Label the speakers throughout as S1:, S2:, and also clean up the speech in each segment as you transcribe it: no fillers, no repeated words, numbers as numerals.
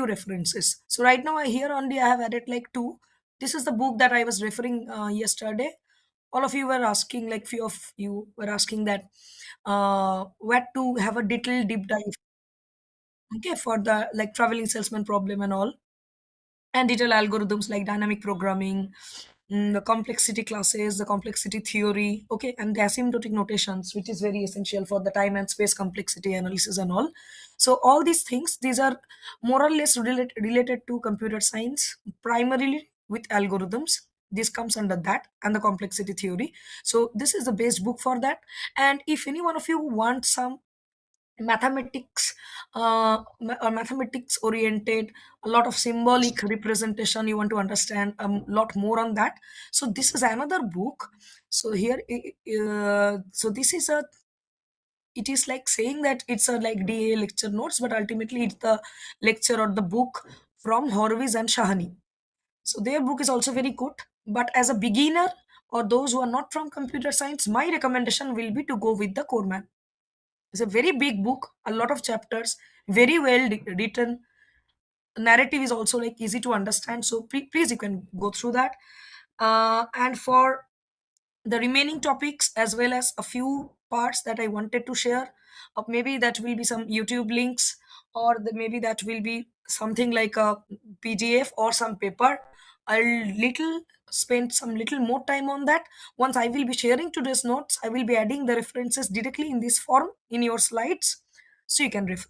S1: few references. So right now, here only I have added like two. This is the book that I was referring yesterday. All of you were asking, like few of you were asking that where to have a little deep dive, okay, for the like traveling salesman problem and all, and detailed algorithms like dynamic programming, the complexity classes, the complexity theory, okay, and the asymptotic notations, which is very essential for the time and space complexity analysis and all. So all these things, these are more or less related to computer science, primarily with algorithms. This comes under that and the complexity theory. So this is the base book for that. And if any one of you want some mathematics or mathematics oriented, a lot of symbolic representation, you want to understand a lot more on that, so this is another book. So here so this is a, it is like saying that it's a like da lecture notes, but ultimately it's the lecture or the book from Horowitz and Shahani. So their book is also very good, but as a beginner or those who are not from computer science, my recommendation will be to go with the Corman. It's a very big book, a lot of chapters, very well written. Narrative is also like easy to understand. So please, you can go through that. And for the remaining topics as well as a few parts that I wanted to share, maybe that will be some YouTube links, or maybe that will be something like a PDF or some paper. I'll little spend some little more time on that. Once I will be sharing today's notes, I will be adding the references directly in this form in your slides, so you can refer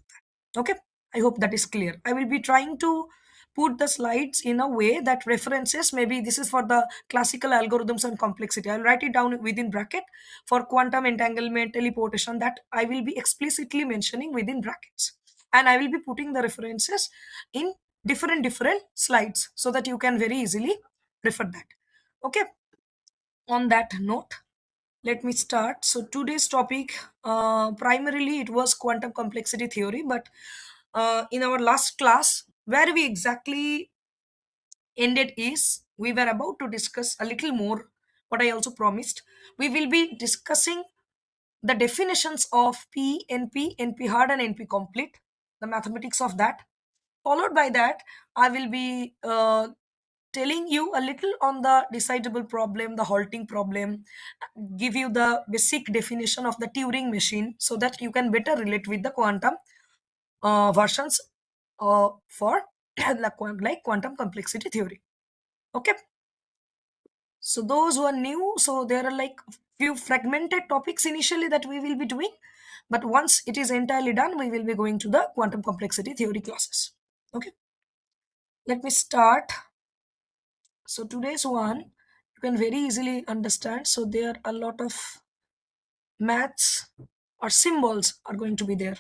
S1: that. Okay, I hope that is clear. I will be trying to put the slides in a way that references, maybe this is for the classical algorithms and complexity, I'll write it down within bracket. For quantum entanglement, teleportation, that I will be explicitly mentioning within brackets, and I will be putting the references in different slides so that you can very easily refer that. Okay, on that note, let me start. So today's topic, primarily it was quantum complexity theory, but in our last class, where we exactly ended is we were about to discuss a little more what I also promised. We will be discussing the definitions of P, NP, NP hard, and NP complete, the mathematics of that. Followed by that, I will be telling you a little on the decidable problem, the halting problem, give you the basic definition of the Turing machine so that you can better relate with the quantum versions for like quantum complexity theory. Okay, so those who are new, so there are like few fragmented topics initially that we will be doing, but once it is entirely done, we will be going to the quantum complexity theory classes. Okay, let me start. So today's one, you can very easily understand. So there are a lot of maths or symbols are going to be there.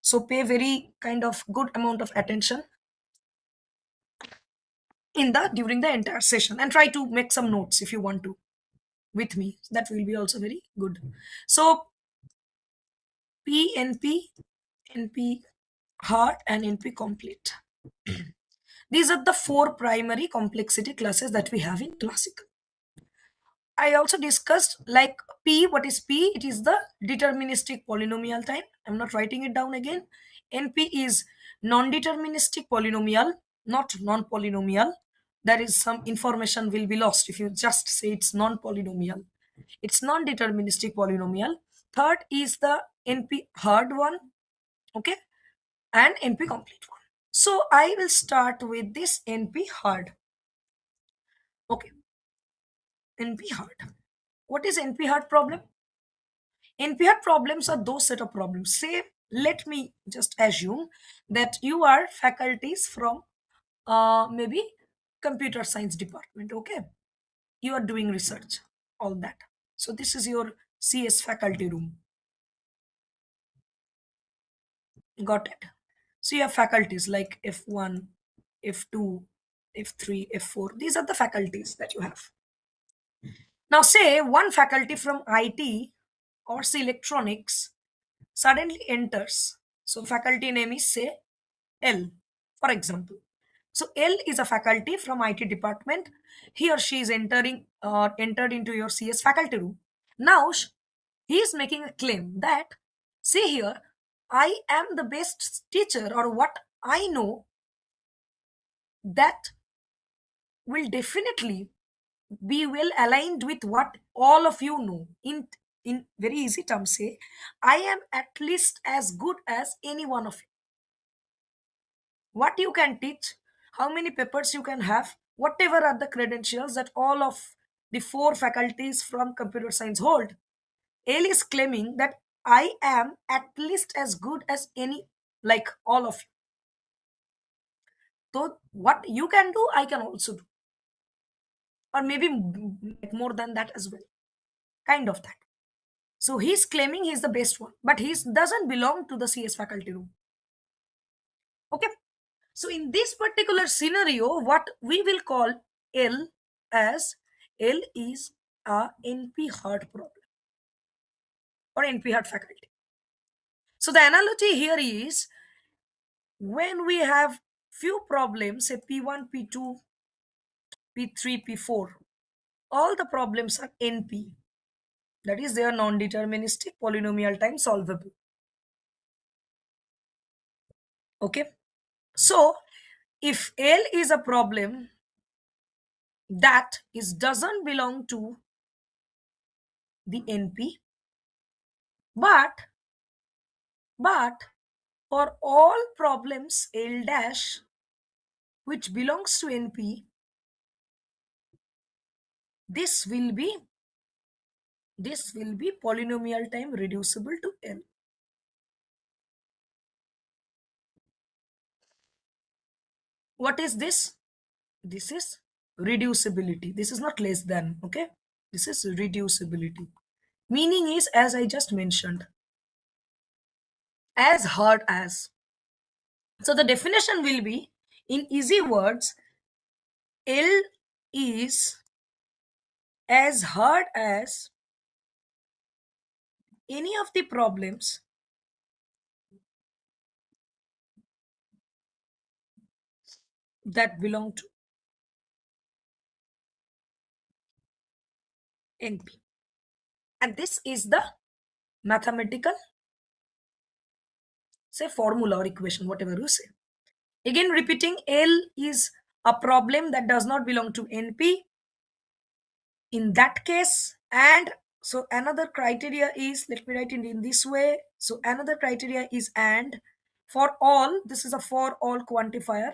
S1: So pay very kind of good amount of attention in the during the entire session, and try to make some notes if you want to with me. That will be also very good. So P, NP, NP hard, and NP complete. These are the four primary complexity classes that we have in classical. I also discussed like P. What is P? It is the deterministic polynomial time. I'm not writing it down again. NP is non-deterministic polynomial, not non-polynomial. There is some information will be lost if you just say it's non-polynomial. It's non-deterministic polynomial. Third is the NP hard one, okay, and NP complete one. So I will start with this NP hard. Okay, NP hard. What is NP hard problem? NP-hard problems are those set of problems. Say, let me just assume that you are faculties from maybe computer science department. Okay, you are doing research, all that. So this is your CS faculty room. Got it. So you have faculties like F1, F2, F3, F4. These are the faculties that you have. Now say one faculty from IT or say electronics suddenly enters. So faculty name is say L, for example. So L is a faculty from IT department. He or she is entered into your CS faculty room. Now he is making a claim that, see here, I am the best teacher, or what I know that will definitely be well aligned with what all of you know. In very easy terms, say, I am at least as good as any one of you. What you can teach, how many papers you can have, whatever are the credentials that all of the four faculties from computer science hold. Ale is claiming that I am at least as good as any, like all of you. So what you can do, I can also do, or maybe like more than that as well, kind of that. So he's claiming he's the best one, but he doesn't belong to the CS faculty room. Okay. So in this particular scenario, what we will call L as L is a NP hard problem or NP hard faculty. So the analogy here is when we have few problems, say P1, P2, P3, P4, all the problems are NP. That is, they are non-deterministic polynomial time solvable. Okay. So if L is a problem that is doesn't belong to the NP, but but for all problems L dash which belongs to NP, this will be polynomial time reducible to L. What is this? This is reducibility. This is not less than, okay? This is reducibility. Meaning is, as I just mentioned, as hard as. So the definition will be, in easy words, L is as hard as any of the problems that belong to NP. And this is the mathematical, say, formula or equation, whatever you say. Again, repeating, L is a problem that does not belong to NP. In that case, and so another criteria is, let me write it in this way. So another criteria is and for all, this is a for all quantifier,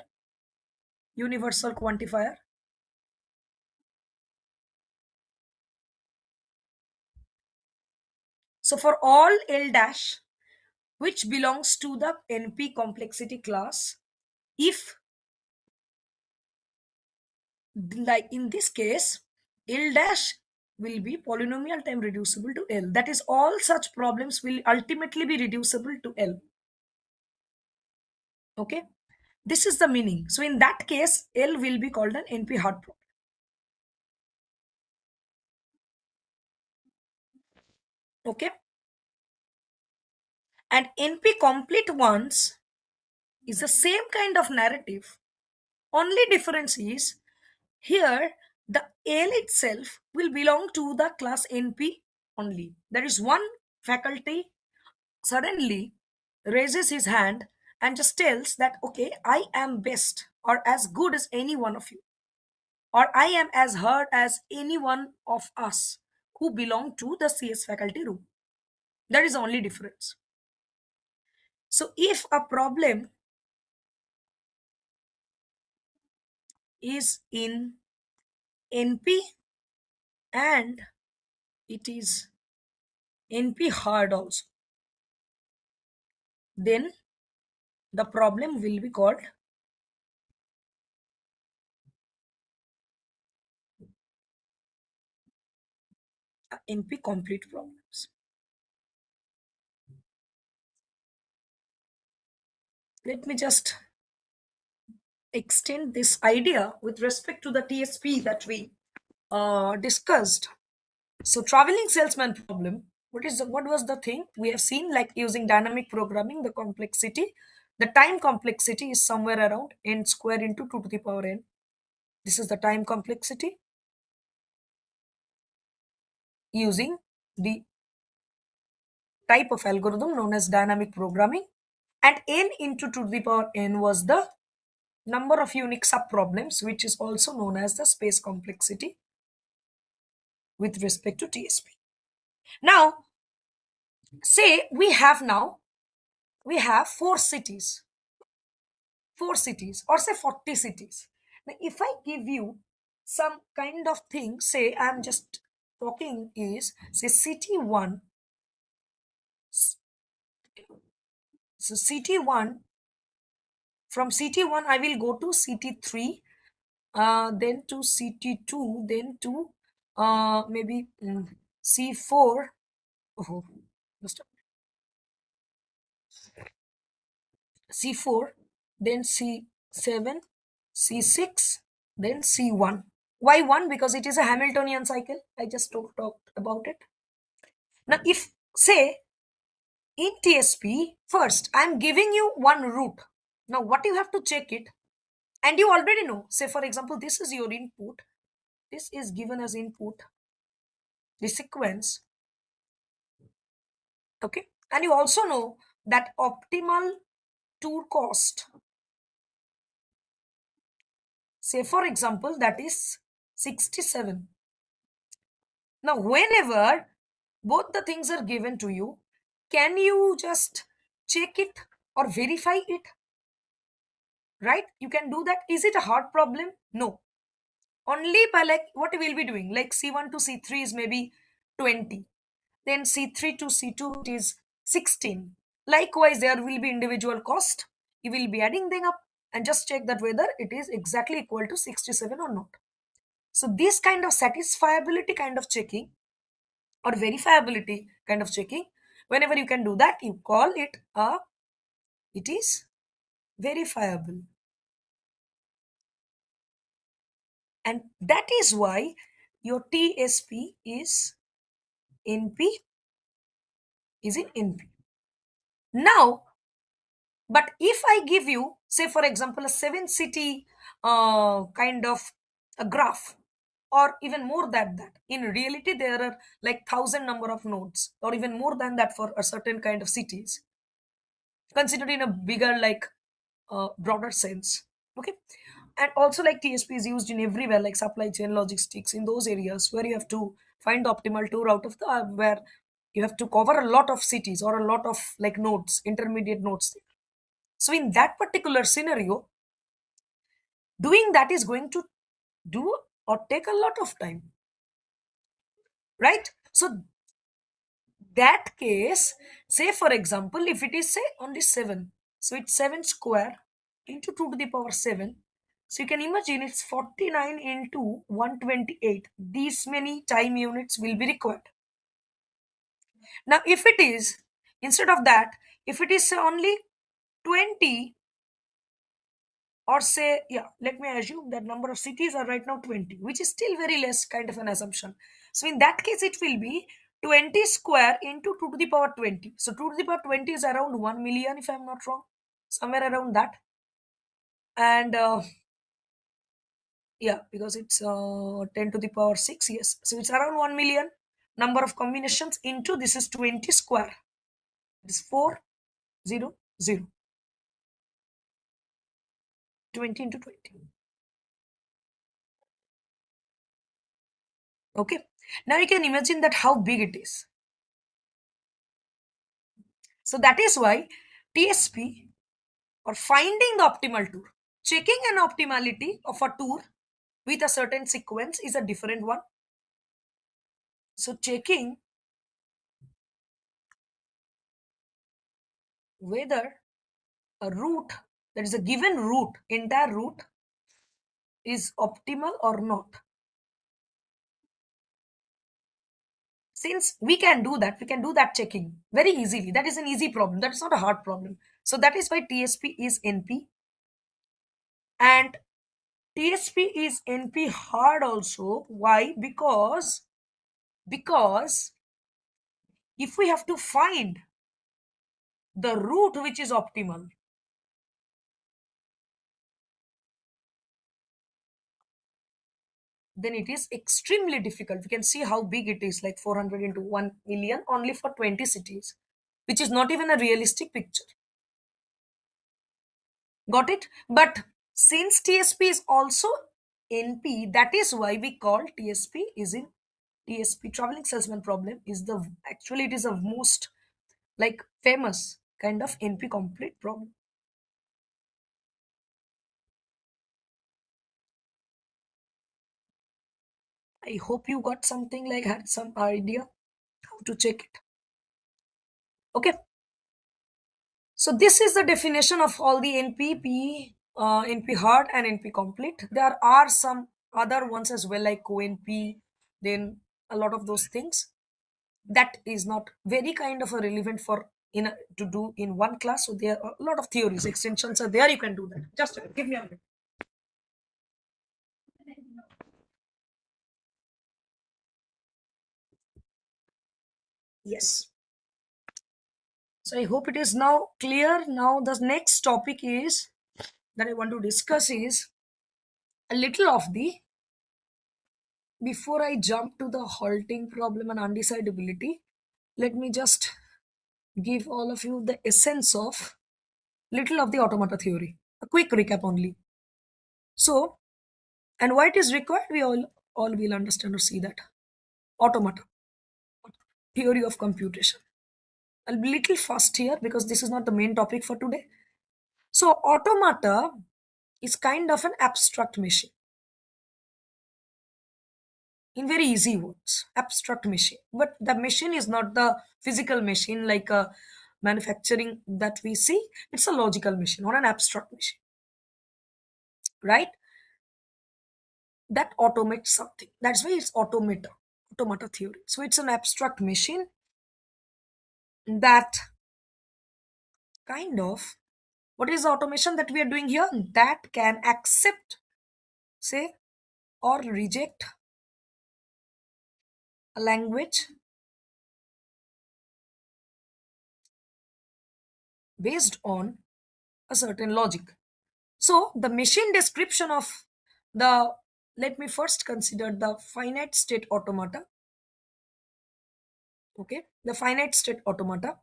S1: universal quantifier. So for all L dash which belongs to the NP complexity class, if, like in this case, L dash will be polynomial time reducible to L. That is, all such problems will ultimately be reducible to L. Okay. This is the meaning. So in that case, L will be called an NP hard problem. Okay. And NP complete ones is the same kind of narrative. Only difference is here the L itself will belong to the class NP only. There is one faculty suddenly raises his hand and just tells that, okay, I am best or as good as any one of you, or I am as hard as any one of us who belong to the CS faculty room. That is the only difference. So if a problem is in NP and it is NP hard also, then the problem will be called NP complete problems. Let me just extend this idea with respect to the TSP that we discussed. So traveling salesman problem, what was the thing we have seen, like using dynamic programming, the complexity, the time complexity is somewhere around n square into 2 to the power n. This is the time complexity using the type of algorithm known as dynamic programming, and n into 2 to the power n was the number of unique subproblems, which is also known as the space complexity with respect to TSP. Now, say we have four cities, or say 40 cities. Now, if I give you some kind of thing, say I'm just talking is say city one, so city one, from city one I will go to city three, then to city two, then to maybe C4. Oh, just C4, then C7, C6, then C1. Why 1? Because it is a Hamiltonian cycle. I just talked about it. Now, if say in TSP, first I'm giving you one route. Now, what you have to check it, and you already know. Say, for example, this is your input. This is given as input, the sequence. Okay. And you also know that optimal tour cost, say, for example, that is 67. Now, whenever both the things are given to you, can you just check it or verify it? Right? You can do that. Is it a hard problem? No. Only by like what we will be doing, like C1 to C3 is maybe 20. Then C3 to C2 it is 16. Likewise, there will be individual cost. You will be adding them up and just check that whether it is exactly equal to 67 or not. So this kind of satisfiability kind of checking or verifiability kind of checking, whenever you can do that, you call it it is verifiable. And that is why your TSP is NP is in NP. Now, but if I give you, say, for example, a seven city kind of a graph, or even more than that, in reality, there are like thousand number of nodes, or even more than that for a certain kind of cities, considered in a bigger, like broader sense. Okay. And also, like TSP is used in everywhere, like supply chain logistics, in those areas where you have to find the optimal tour out of the where you have to cover a lot of cities or a lot of like nodes, intermediate nodes. So in that particular scenario, doing that is going to do or take a lot of time, right? So that case, say for example, if it is say only 7, so it's 7 square into 2 to the power 7. So you can imagine it's 49 into 128. These many time units will be required. Now, if it is, instead of that, if it is say only 20, or say, yeah, let me assume that number of cities are right now 20, which is still very less kind of an assumption. So in that case, it will be 20 square into 2 to the power 20. So 2 to the power 20 is around 1 million, if I'm not wrong, somewhere around that. And yeah, because it's 10 to the power 6, yes. So it's around 1 million number of combinations into this is 20 square. It is 400, 20 into 20. Okay. Now you can imagine that how big it is. So that is why TSP, or finding the optimal tour, checking an optimality of a tour with a certain sequence is a different one. So checking whether a route, that is a given route, entire route is optimal or not. Since we can do that, we can do that checking very easily. That is an easy problem. That is not a hard problem. So that is why TSP is NP. And TSP is NP hard also. Why? Because if we have to find the route which is optimal, then it is extremely difficult. We can see how big it is, like 400 into 1 million only for 20 cities, which is not even a realistic picture. Got it? But Since TSP is also NP, that is why we call TSP is in TSP, traveling salesman problem is the, actually it is a most like famous kind of NP complete problem. I hope you got something like had some idea how to check it. Okay, so this is the definition of all the NPP, NP hard and NP complete. There are some other ones as well like ONP, then a lot of those things. That is not very kind of a relevant for to do in one class. So there are a lot of theories, extensions are there. You can do that. Just give me a minute. Yes. So I hope it is now clear. Now the next topic is that I want to discuss is a little of the, before I jump to the halting problem and undecidability, let me just give all of you the essence of little of the automata theory. A quick recap only. So, and why it is required, we all will understand or see that. Automata, theory of computation. I'll be little fast here because this is not the main topic for today. So, automata is kind of an abstract machine. In very easy words, abstract machine. But the machine is not the physical machine like a manufacturing that we see. It's a logical machine or an abstract machine, right? That automates something. That's why it's automata theory. So it's an abstract machine that kind of, what is the automation that we are doing here? That can accept, say, or reject a language based on a certain logic. So the machine description of the, let me first consider the finite state automata. Okay, the finite state automata,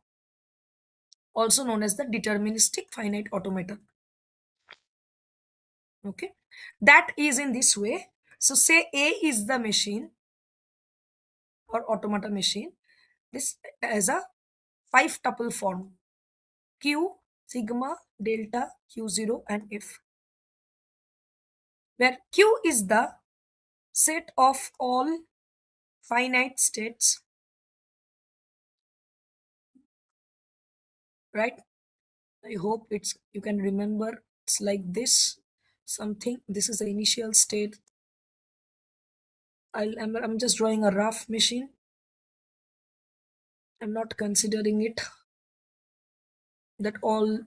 S1: also known as the deterministic finite automata. Okay, that is in this way. So say A is the machine or automata machine. This as a five tuple form: Q, sigma, delta, Q0, and F, where Q is the set of all finite states, right? I hope it's you can remember it's like this something. This is the initial state. I'm just drawing a rough machine. I'm not considering it that all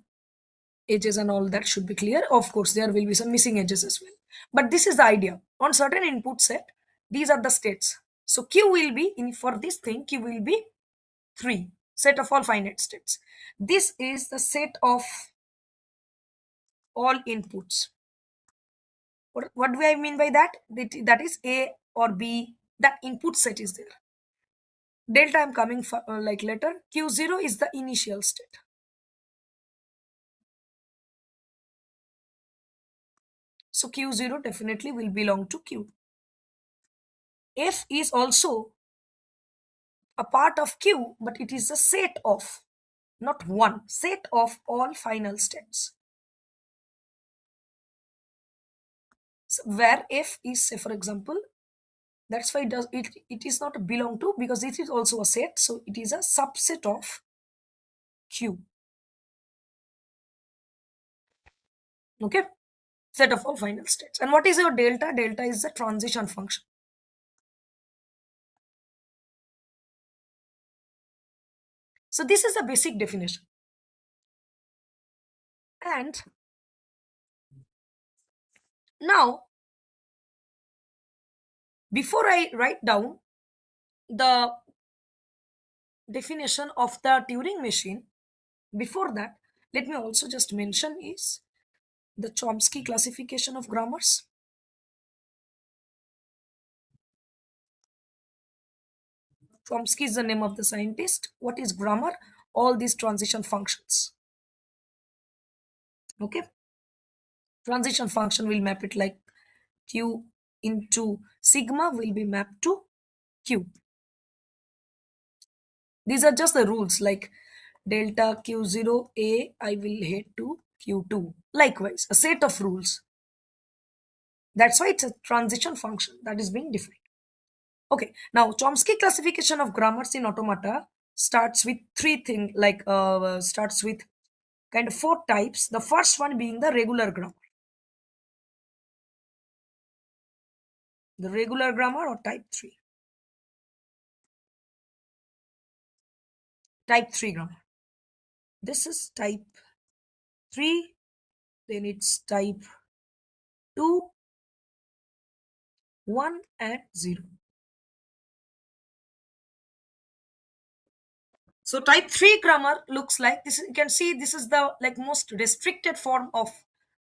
S1: edges and all that should be clear. Of course, there will be some missing edges as well. But this is the idea. On certain input set, these are the states. So Q will be in for this thing. Q will be 3 set of all finite states. This is the set of all inputs. What do I mean by that? That is A or B. That input set is there. Delta I'm coming for, like later. Q0 is the initial state. So Q0 definitely will belong to Q. F is also a part of Q, but it is a set of, not one, set of all final states. So where F is, say for example, that's why it is not a belong to because it is also a set, so it is a subset of Q. Okay, set of all final states. And what is your delta? Delta is the transition function. So this is the basic definition. And now, before I write down the definition of the Turing machine, before that, let me also just mention is the Chomsky classification of grammars. Chomsky is the name of the scientist. What is grammar? All these transition functions. Okay. Transition function will map it like q into sigma will be mapped to q. These are just the rules, like delta q0 a I will head to q2. Likewise, a set of rules. That's why it's a transition function that is being defined. Okay, now Chomsky classification of grammars in automata starts with three things, like starts with kind of four types. The first one being the regular grammar. The regular grammar or type 3. Type 3 grammar. This is type 3, then it's type 2, 1 and 0. So type 3 grammar looks like this. You can see this is the like most restricted form of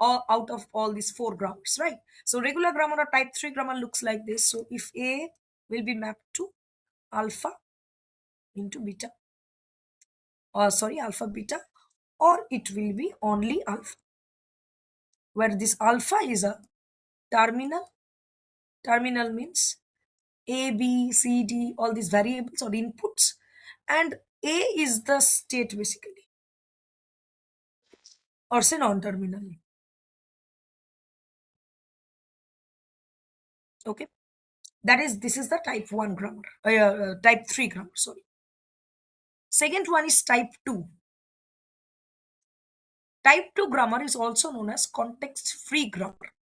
S1: all out of all these four grammars, right? So regular grammar or type 3 grammar looks like this. So if A will be mapped to alpha into beta, or sorry, alpha beta, or it will be only alpha, where this alpha is a terminal. Terminal means A, B, C, D, all these variables or inputs, and A is the state basically, or say non-terminal. Okay, that is this is the type 1 grammar, type 3 grammar. Sorry. Second one is type 2. Type 2 grammar is also known as context free grammar.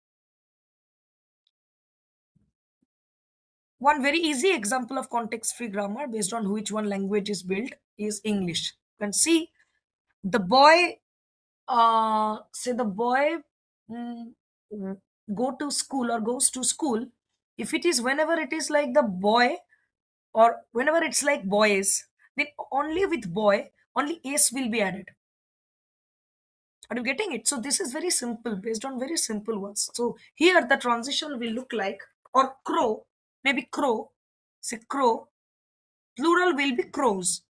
S1: One very easy example of context free grammar based on which one language is built is English. You can see the boy, say the boy mm, go to school or goes to school. If it is whenever it is like the boy or whenever it's like boys, then only with boy only s will be added. Are you getting it? So this is very simple, based on very simple words. So here the transition will look like, or crow, maybe crow, say crow, plural will be crows.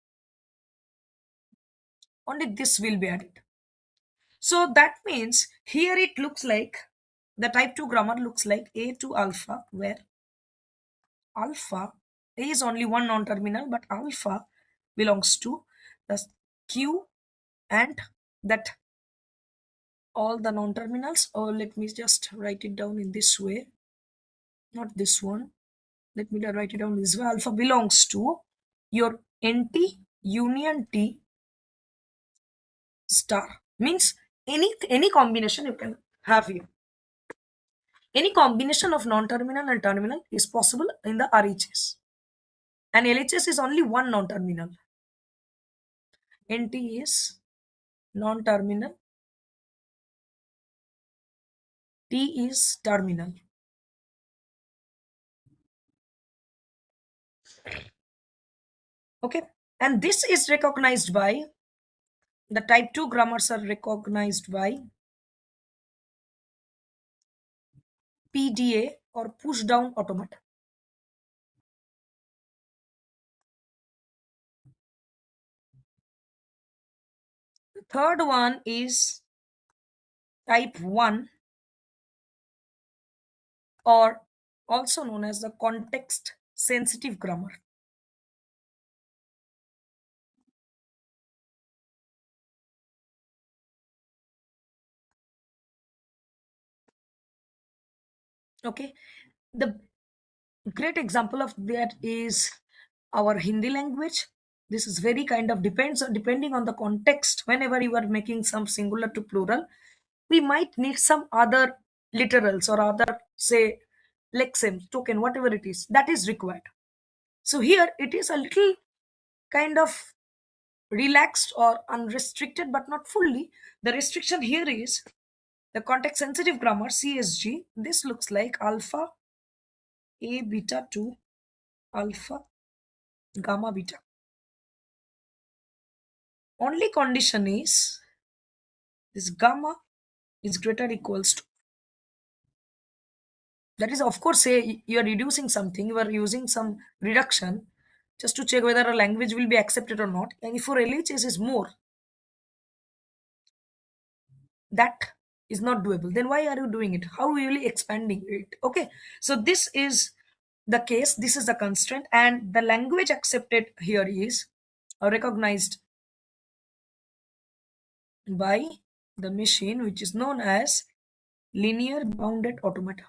S1: Only this will be added. So that means here it looks like the type 2 grammar looks like A to alpha, where alpha A is only one non-terminal, but alpha belongs to the Q and that all the non-terminals. Or let me just write it down in this way, not this one. Let me write it down this way. Alpha belongs to your NT union T star, means any combination you can have here. Any combination of non-terminal and terminal is possible in the RHS. And LHS is only one non-terminal. NT is non-terminal, T is terminal. Okay. And this is recognized by the type 2 grammars are recognized by PDA or push down automata. The third one is type 1, or also known as the context sensitive grammar. Okay. The great example of that is our Hindi language. This is very kind of depending on the context. Whenever you are making some singular to plural, we might need some other literals or other, say, lexems, token, whatever it is that is required. So here it is a little kind of relaxed or unrestricted, but not fully. The restriction here is the context sensitive grammar CSG. This looks like alpha A beta to alpha gamma beta. Only condition is this gamma is greater equals to, that is of course say you are reducing something, you are using some reduction just to check whether a language will be accepted or not. And if for LHS is more, that is not doable, then why are you doing it? How are you really expanding it? Okay, so this is the case, this is the constraint, and the language accepted here is recognized by the machine, which is known as linear bounded automata,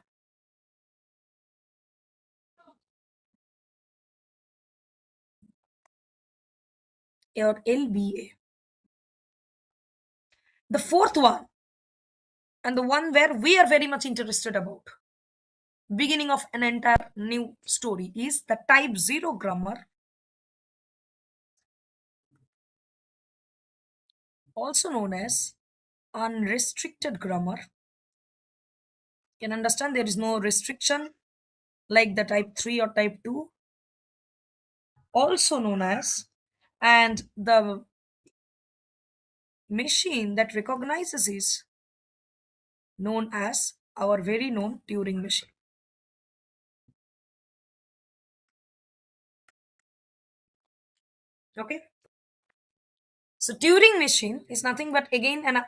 S1: or LBA. The fourth one, and the one where we are very much interested about, beginning of an entire new story, is the type 0 grammar, also known as unrestricted grammar. You can understand there is no restriction like the type 3 or type 2, also known as, and the machine that recognizes is known as our very known Turing machine. Okay, so Turing machine is nothing but again an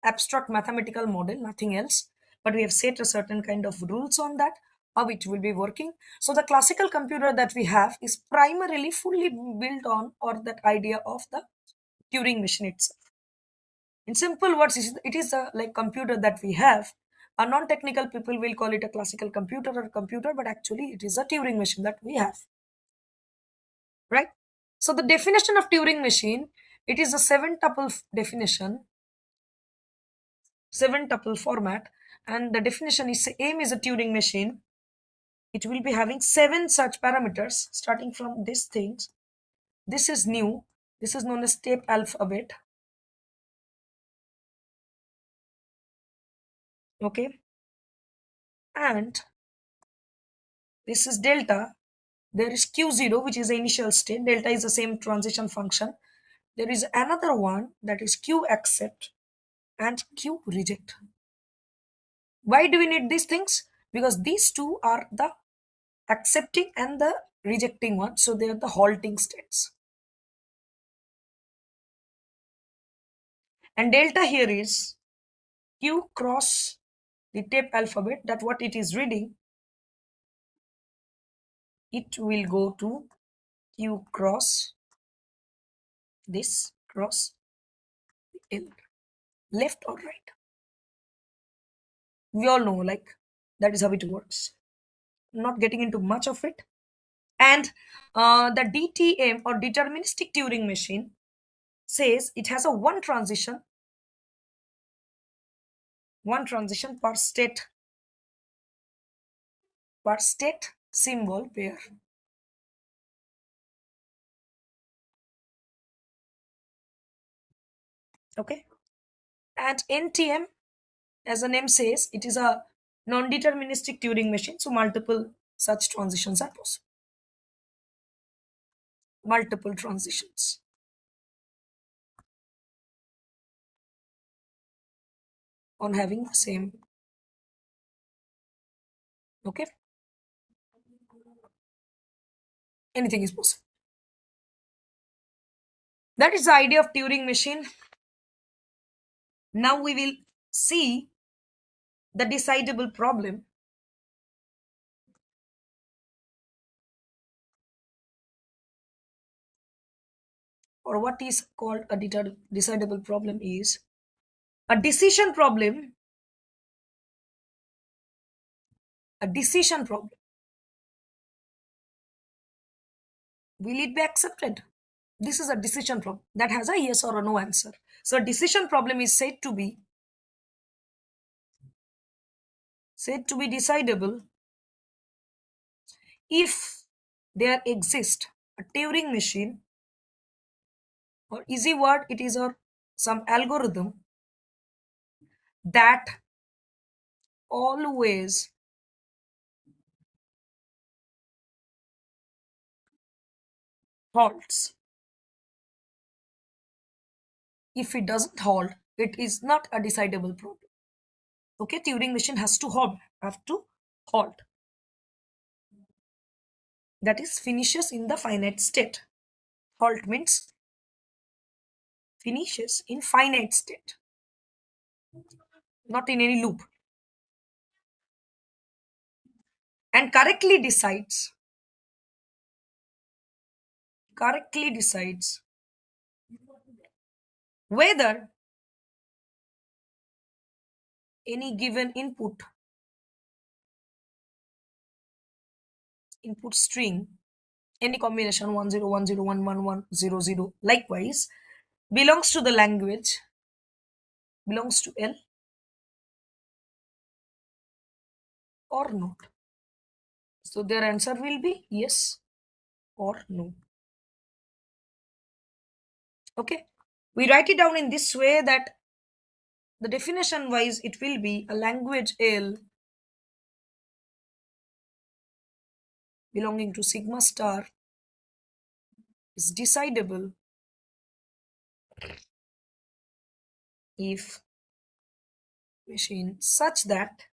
S1: abstract mathematical model, nothing else. But we have set a certain kind of rules on that, how it will be working. So the classical computer that we have is primarily fully built on or that idea of the Turing machine itself. In simple words, it is a like computer that we have. A non-technical people will call it a classical computer or computer, but actually it is a Turing machine that we have, right? So the definition of Turing machine, it is a seven tuple definition, seven tuple format, and the definition is aim is a Turing machine. It will be having seven such parameters starting from these things. This is new. This is known as tape alphabet. Okay, and this is delta. There is Q0, which is the initial state. Delta is the same transition function. There is another one that is Q accept and Q reject. Why do we need these things? Because these two are the accepting and the rejecting one. So they are the halting states. And delta here is Q cross the tape alphabet, that what it is reading, it will go to Q cross this cross L, left or right. We all know like that is how it works. Not getting into much of it. And the DTM or deterministic Turing machine says it has a one transition per state symbol pair. Okay, and NTM, as the name says, it is a non-deterministic Turing machine. So multiple such transitions are possible. Multiple transitions on having the same. Okay, anything is possible. That is the idea of Turing machine. Now we will see the decidable problem. Or what is called a decidable problem is a decision problem. A decision problem, will it be accepted? This is a decision problem that has a yes or a no answer. So a decision problem is said to be decidable if there exists a Turing machine, or easy word it is, or some algorithm that always halts. If it doesn't halt, it is not a decidable problem. Okay, Turing machine has to halt. That is finishes in the finite state. Halt means finishes in finite state. not in any loop, and correctly decides whether any given input string, any combination 1010111100 likewise, belongs to the language, belongs to L or not. So their answer will be yes or no. Okay. We write it down in this way that the definition wise it will be a language L belonging to sigma star is decidable if machine such that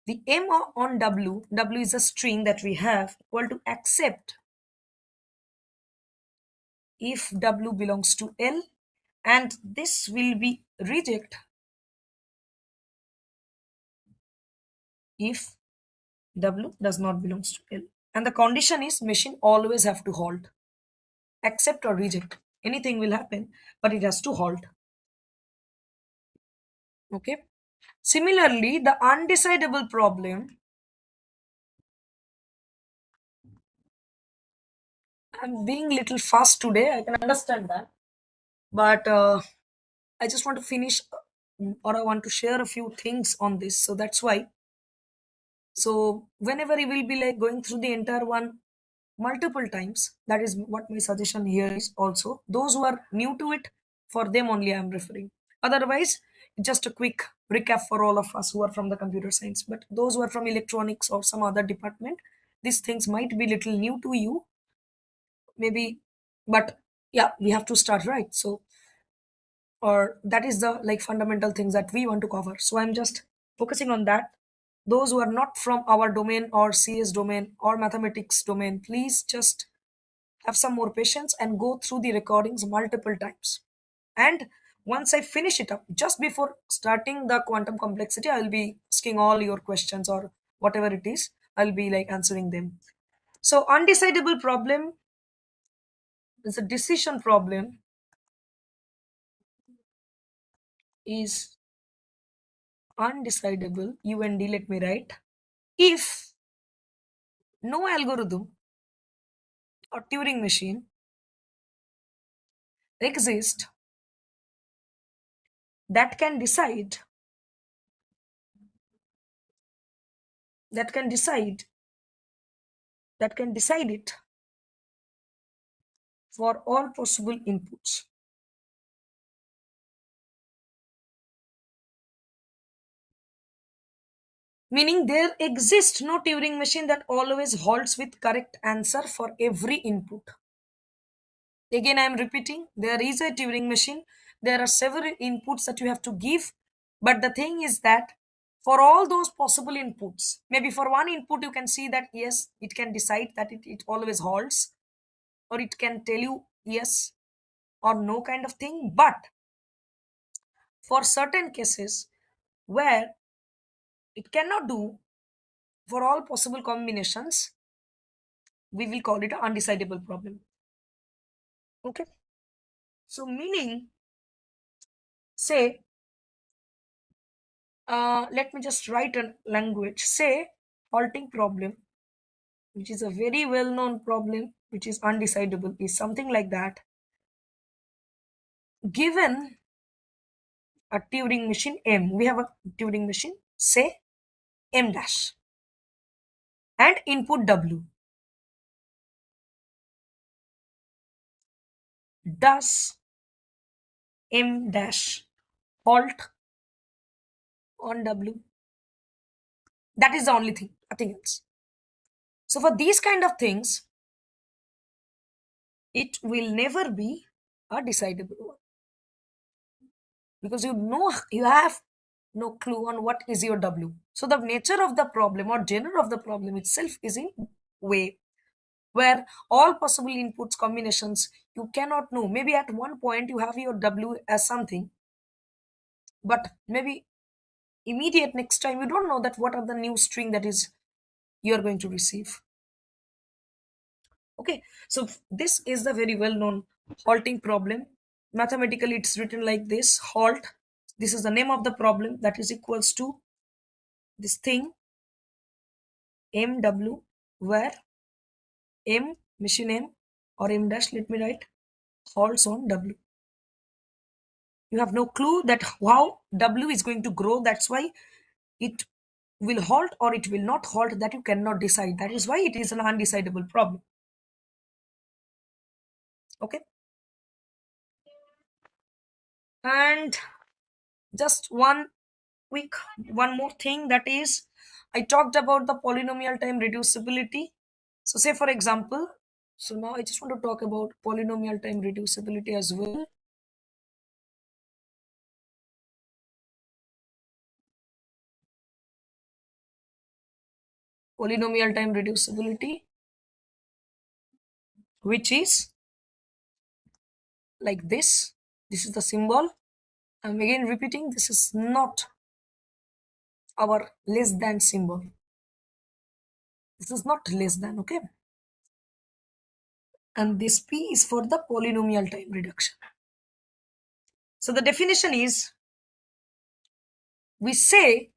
S1: the m on w is a string that we have equal to accept if w belongs to L, and this will be reject if w does not belongs to L. And the condition is machine always have to halt, accept or reject. Anything will happen, but it has to halt. Okay. Similarly, the undecidable problem, I'm being little fast today, I can understand that. But I just want to finish or I want to share a few things on this. So that's why. So whenever you will be like going through the entire one multiple times, that is what my suggestion here is also. Those who are new to it, for them only I am referring. Otherwise, just a quick recap for all of us who are from the computer science. But those who are from electronics or some other department, these things might be little new to you, maybe, but yeah, we have to start right. So or that is the like fundamental things that we want to cover, so I'm just focusing on that. Those who are not from our domain or CS domain or mathematics domain, please just have some more patience and go through the recordings multiple times. And once I finish it up, just before starting the quantum complexity, I'll be asking all your questions or whatever it is, I'll be like answering them. So undecidable problem is a decision problem, is undecidable, UND, let me write, if no algorithm or Turing machine exists that can decide, that can decide, that can decide it for all possible inputs. Meaning there exists no Turing machine that always halts with correct answer for every input. Again, I am repeating, there is a Turing machine. There are several inputs that you have to give. But the thing is that for all those possible inputs, maybe for one input, you can see that yes, it can decide that it always halts, or it can tell you yes or no kind of thing. But for certain cases where it cannot do for all possible combinations, we will call it an undecidable problem. Okay. So, meaning, say, let me just write a language, say halting problem, which is a very well known problem, which is undecidable, is something like that. Given a Turing machine M, we have a Turing machine, say M dash, and input W. Does M dash halt on W? That is the only thing, nothing else. So for these kind of things, it will never be a decidable one, because you know you have no clue on what is your W. So the nature of the problem or genre of the problem itself is in way where all possible inputs combinations you cannot know. Maybe at one point you have your W as something, but maybe immediate next time you don't know that what are the new string that is you are going to receive. Okay, so this is the very well known halting problem. Mathematically it's written like this: halt, this is the name of the problem, that is equals to this thing mw, where m machine m or m dash, let me write, halts on w. You have no clue that how w is going to grow, that's why it will halt or it will not halt, that you cannot decide, that is why it is an undecidable problem. Okay, and just quick one more thing, that is I talked about the polynomial time reducibility. So say for example, so now I just want to talk about polynomial time reducibility as well. Polynomial time reducibility, which is like this is the symbol. I'm again repeating, this is not our less than symbol, this is not less than, okay, and this p is for the polynomial time reduction. So the definition is, we say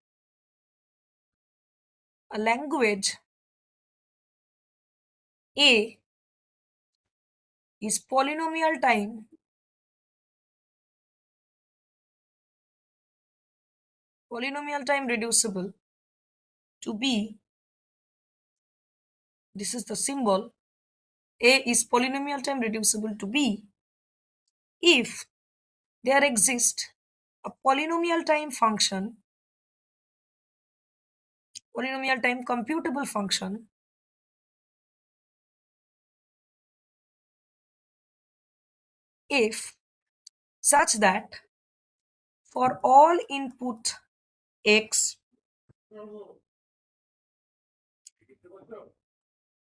S1: a language A is polynomial time reducible to B. This is the symbol. A is polynomial time reducible to B if there exists a polynomial time computable function if such that for all input x,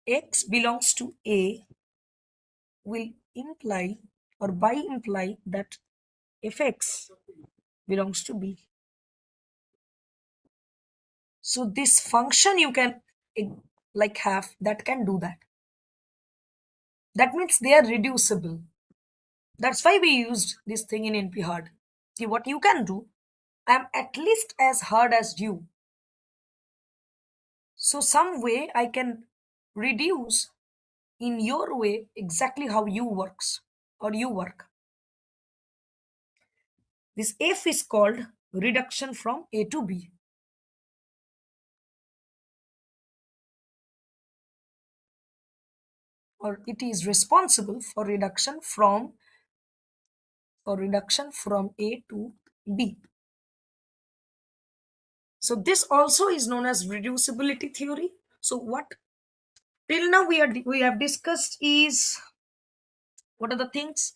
S1: x belongs to A will imply or by imply that fx belongs to B. So this function you can eh, like have that can do that. That means they are reducible. That's why we used this thing in NP hard. See what you can do. I'm at least as hard as you. So some way I can reduce in your way exactly how you works or you work. This F is called reduction from A to B. Or it is responsible for reduction from A to B. So this also is known as reducibility theory. So what till now we have discussed is, what are the things?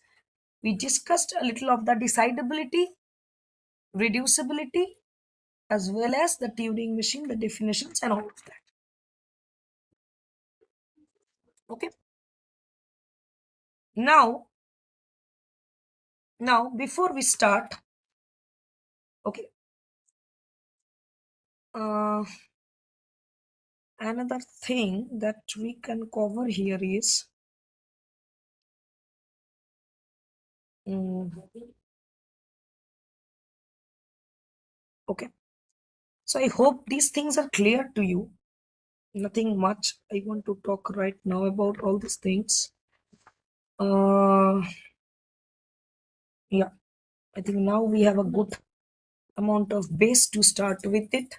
S1: We discussed a little of the decidability, reducibility, as well as the Turing machine, the definitions and all of that. Okay. Now, before we start, okay, uh, another thing that we can cover here is, mm, okay. So I hope these things are clear to you. Nothing much I want to talk right now about all these things. Uh, yeah, I think now we have a good amount of base to start with it.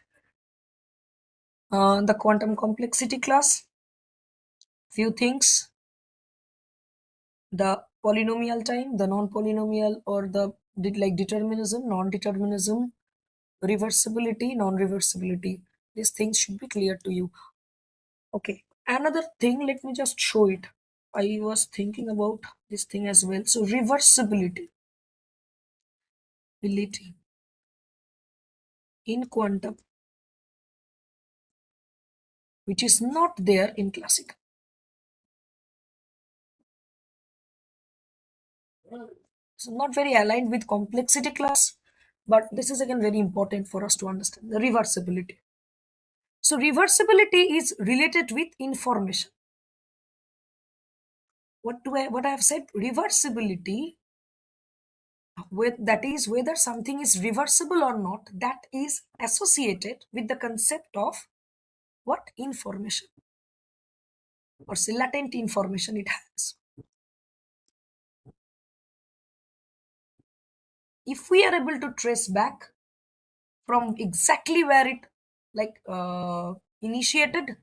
S1: The quantum complexity class, few things, the polynomial time, the non-polynomial or the like determinism, non-determinism, reversibility, non-reversibility. These things should be clear to you. Okay. Another thing, let me just show it. I was thinking about this thing as well. So reversibility, ability in quantum, which is not there in classical. So not very aligned with complexity class, But this is again very important for us to understand the reversibility. So reversibility is related with information. What I have said? Reversibility, with that is whether something is reversible or not, that is associated with the concept of what information, or say latent information it has. If we are able to trace back from exactly where it like initiated,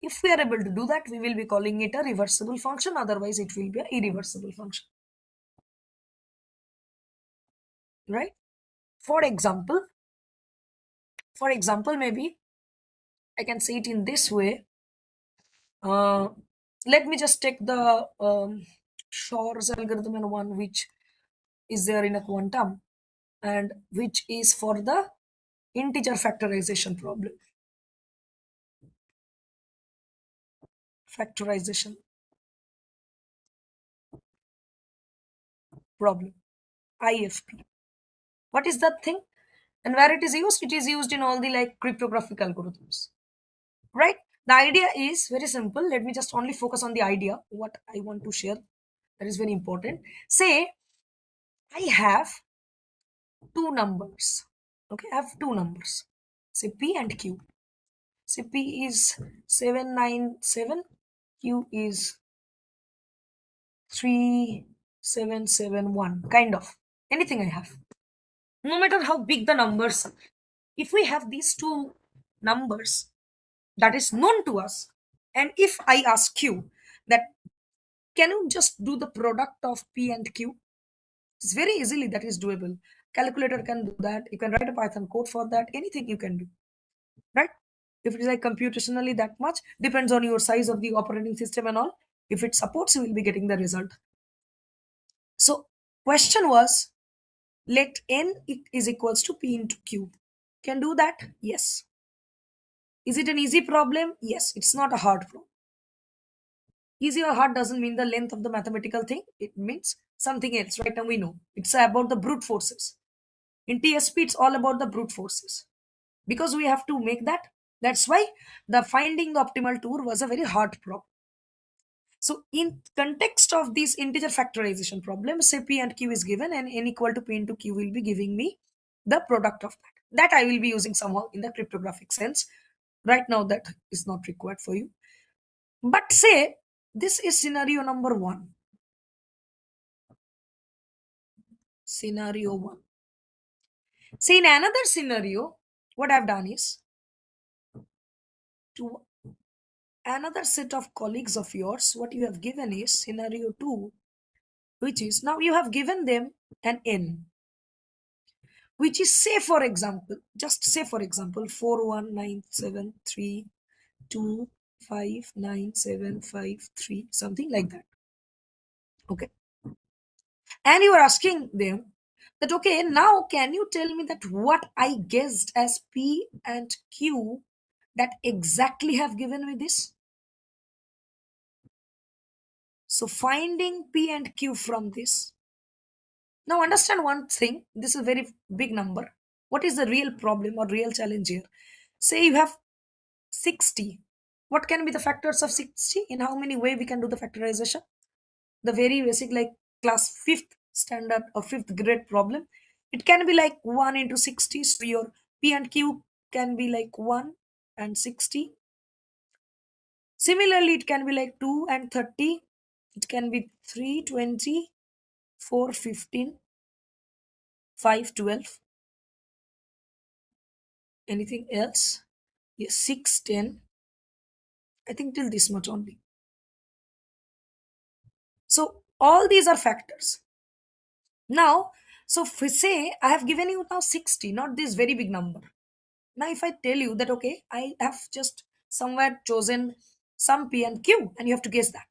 S1: if we are able to do that, we will be calling it a reversible function, otherwise it will be an irreversible function, right? For example for example, maybe I can say it in this way. uh, Let me just take the Shor's algorithm, and one which is there in a quantum, and which is for the integer factorization problem, IFP. What is that thing? And where it is used? It is used in all the like cryptographic algorithms, right? The idea is very simple. Let me just only focus on the idea, what I want to share. That is very important. Say I have two numbers. Okay, I have two numbers. Say P and Q. Say P is 797, Q is 3771, kind of. Anything I have. No matter how big the numbers are. If we have these two numbers that is known to us, and if I ask you that, can you just do the product of P and Q? It's very easily that is doable. Calculator can do that. You can write a Python code for that. Anything you can do, right? If it is like computationally that much, depends on your size of the operating system and all. If it supports, you will be getting the result. So question was, let n is equals to P into Q. Can do that? Yes. Is it an easy problem? Yes. It's not a hard problem. Easy or hard doesn't mean the length of the mathematical thing. It means something else. Right now we know. It's about the brute forces. In TSP, it's all about the brute forces. Because we have to make that. That's why the finding the optimal tour was a very hard problem. So in context of this integer factorization problem, say P and Q is given and n equal to P into Q will be giving me the product of that. That I will be using somehow in the cryptographic sense. Right now that is not required for you. But say this is scenario number one. Scenario one. See, in another scenario, what I've done is, to another set of colleagues of yours, what you have given is scenario two, which is now you have given them an n, which is, say for example, just say for example, 41973259753, something like that. Okay. And you are asking them that, okay, now can you tell me that what I guessed as P and Q that exactly have given me this? So finding P and Q from this. Now understand one thing. This is a very big number. What is the real problem or real challenge here? Say you have 60. What can be the factors of 60? In how many way we can do the factorization? The very basic like class 5th standard or 5th grade problem. It can be like 1 into 60. So your P and Q can be like 1 and 60. Similarly, it can be like 2 and 30. It can be 320, 415, 512. Anything else? Yes, 610. I think till this much only. So all these are factors. Now, so if we say I have given you now 60, not this very big number. Now, if I tell you that, okay, I have just somewhere chosen some P and Q, and you have to guess that.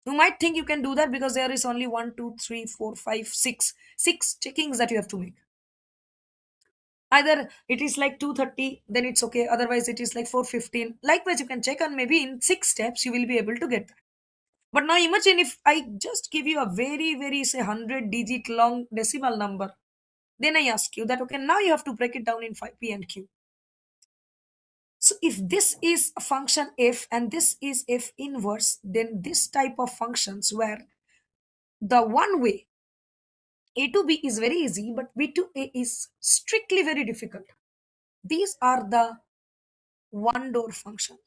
S1: You might think you can do that because there is only 1, 2, 3, 4, 5, 6, 6 checkings that you have to make. Either it is like 230, then it's okay. Otherwise, it is like 415. Likewise, you can check, and maybe in 6 steps, you will be able to get that. But now imagine if I just give you a very, very, say, 100 digit long decimal number. Then I ask you that, okay, now you have to break it down in P and Q. So if this is a function f and this is f inverse, then this type of functions where the one way a to b is very easy, but b to a is strictly very difficult. These are the one door function.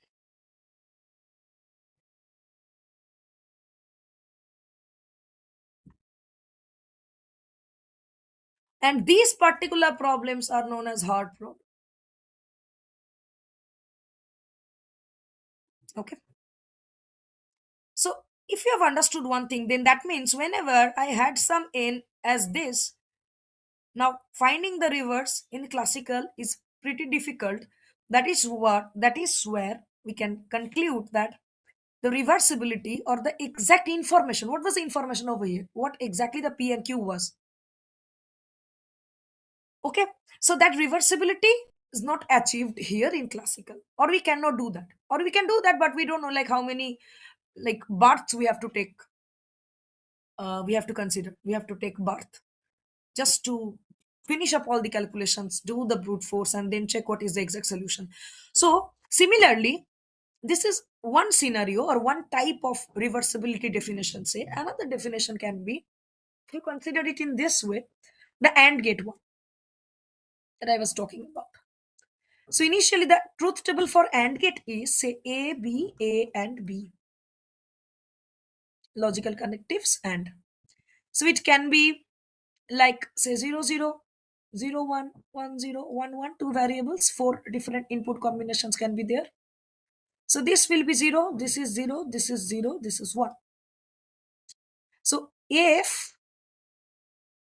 S1: And these particular problems are known as hard problems. Okay. So if you have understood one thing, then that means whenever I had some n as this, now finding the reverse in classical is pretty difficult. That is where we can conclude that the reversibility or the exact information. What was the information over here? What exactly the P and Q was? Okay, so that reversibility is not achieved here in classical, or we cannot do that, or we can do that, but we don't know like how many like births we have to take. We have to consider. We have to take birth just to finish up all the calculations, do the brute force, and then check what is the exact solution. So similarly, this is one scenario or one type of reversibility definition. Say another definition can be, if you consider it in this way, the AND gate one that I was talking about. So initially the truth table for AND gate is say A, and B. Logical connectives and. So it can be like say 0, 0, 0, 1, 1, 0, 1, 1, two variables, four different input combinations can be there. So this will be 0, this is 0, this is 0, this is 1. So if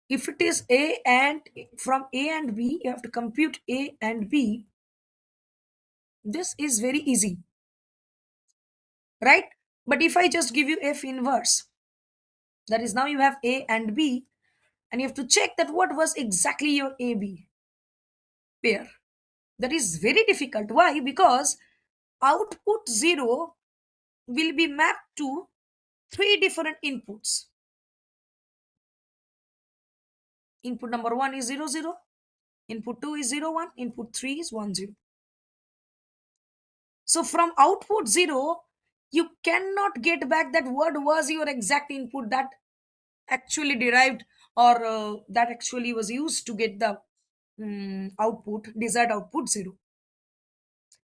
S1: it is A and from A and B, you have to compute A and B. This is very easy, right? But if I just give you F inverse, that is now you have A and B, and you have to check that what was exactly your AB pair. That is very difficult. Why? Because output 0 will be mapped to three different inputs. Input number 1 is 0, 0. Input 2 is 0, 1. Input 3 is 1, 0. So from output 0, you cannot get back that what was your exact input that actually derived or that actually was used to get the desired output 0.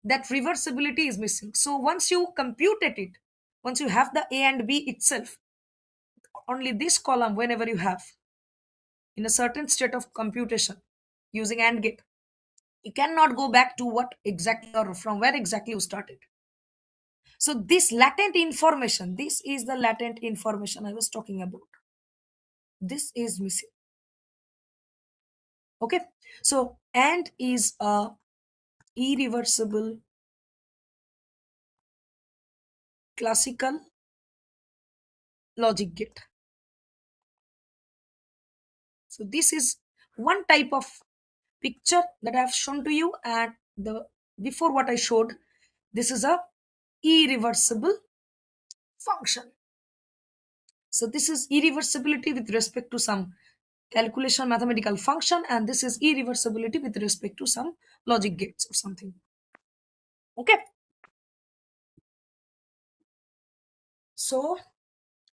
S1: That reversibility is missing. So once you computed it, once you have the A and B itself, only this column whenever you have in a certain state of computation using AND gate, you cannot go back to what exactly or from where exactly you started. So this latent information, this is the latent information I was talking about. This is missing. Okay, so AND is a irreversible classical logic gate. So this is one type of picture that I have shown to you, and the before what I showed, this is a irreversible function. So this is irreversibility with respect to some calculation mathematical function, and this is irreversibility with respect to some logic gates or something. Okay, so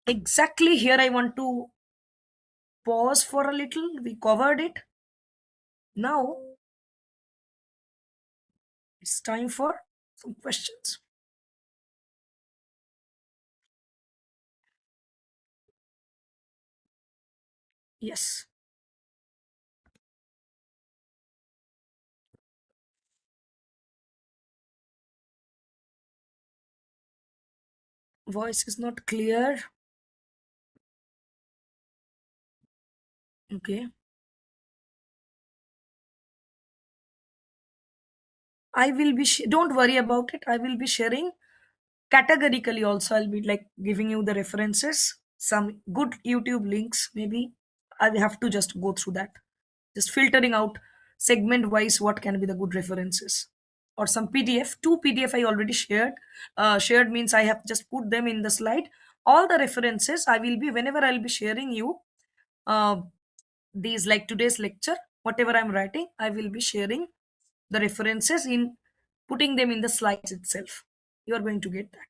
S1: exactly here I want to pause for a little. We covered it. Now it's time for some questions. Yes, voice is not clear. Okay, I will be don't worry about it. I will be sharing categorically also. I'll be like giving you the references, some good YouTube links maybe. I will have to just go through that, just filtering out segment wise what can be the good references, or some PDF. Two PDF I already shared. Shared means I have just put them in the slide. All the references I will be, whenever I'll be sharing you uh, these like today's lecture, Whatever I'm writing, I will be sharing the references in putting them in the slides itself. You are going to get that.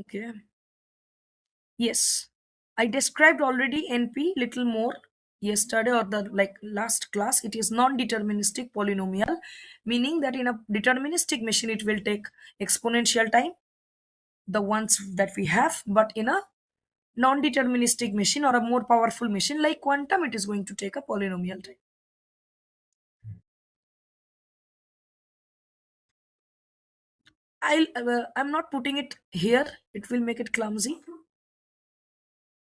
S1: Okay. Yes. I described already NP little more yesterday or the like last class. It is non-deterministic polynomial, meaning that in a deterministic machine it will take exponential time, the ones that we have, but in a non-deterministic machine or a more powerful machine like quantum, it is going to take a polynomial time. I'm not putting it here. It will make it clumsy.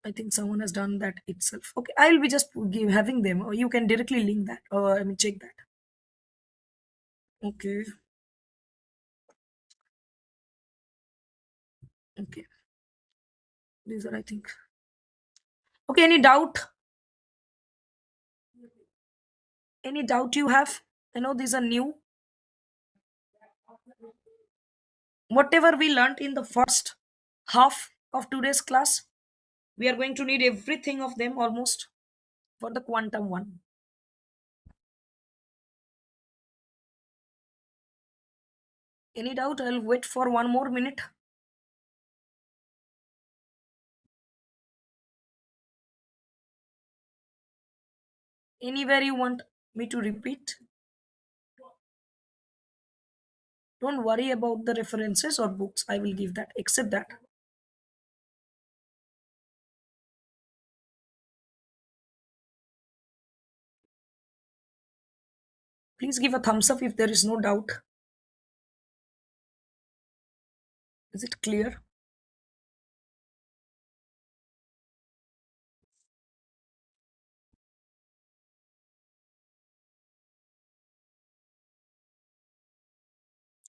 S1: I think someone has done that itself. Okay, I'll be just having them, or you can directly link that, or I mean check that. Okay, okay. These are, I think. Okay, any doubt? Any doubt you have? I know these are new. Whatever we learned in the first half of today's class, we are going to need everything of them almost for the quantum one. Any doubt? I'll wait for one more minute. Anywhere you want me to repeat? Don't worry about the references or books. I will give that. Accept that. Please give a thumbs up if there is no doubt. Is it clear?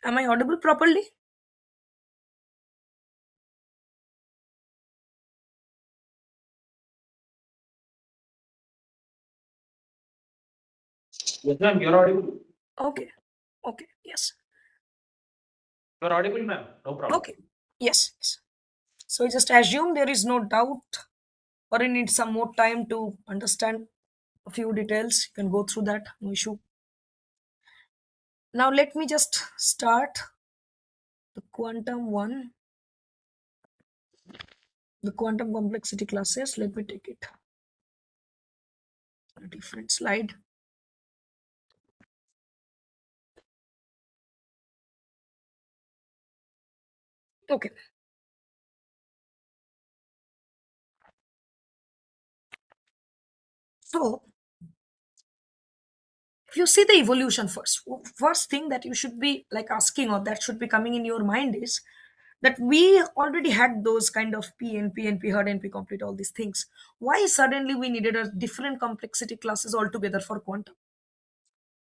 S1: Am I audible properly?
S2: Yes, ma'am, you're audible.
S1: Okay. Okay. Yes.
S2: You're audible, ma'am. No problem.
S1: Okay. Yes. Yes. So just assume there is no doubt or you need some more time to understand a few details. You can go through that. No issue. Now let me just start the quantum one, the quantum complexity classes. Let me take it. A different slide. Okay. So if you see the evolution first thing that you should be like asking or that should be coming in your mind is that we already had those kind of PNP, NP, hard NP, complete, all these things. Why suddenly we needed a different complexity classes altogether for quantum?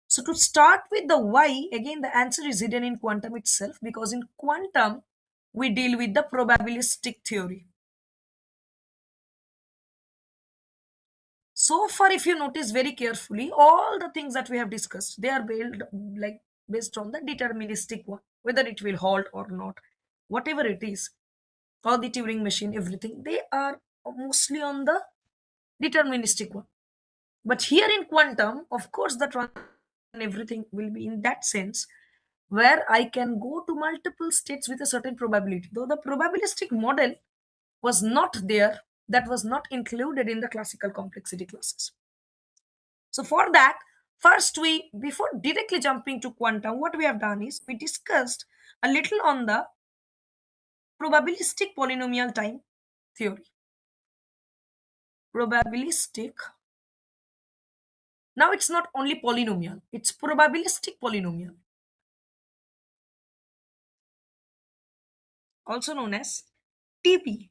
S1: So to start with the why, again the answer is hidden in quantum itself, because in quantum we deal with the probabilistic theory. So far, if you notice very carefully, all the things that we have discussed, they are built like based on the deterministic one, whether it will hold or not, whatever it is, or the Turing machine, everything, they are mostly on the deterministic one. But here in quantum, of course, the and everything will be in that sense where I can go to multiple states with a certain probability. Though the probabilistic model was not there, that was not included in the classical complexity classes. So for that, first we, before directly jumping to quantum, what we have done is we discussed a little on the probabilistic polynomial time theory. Probabilistic. Now it's not only polynomial, it's probabilistic polynomial, also known as TP.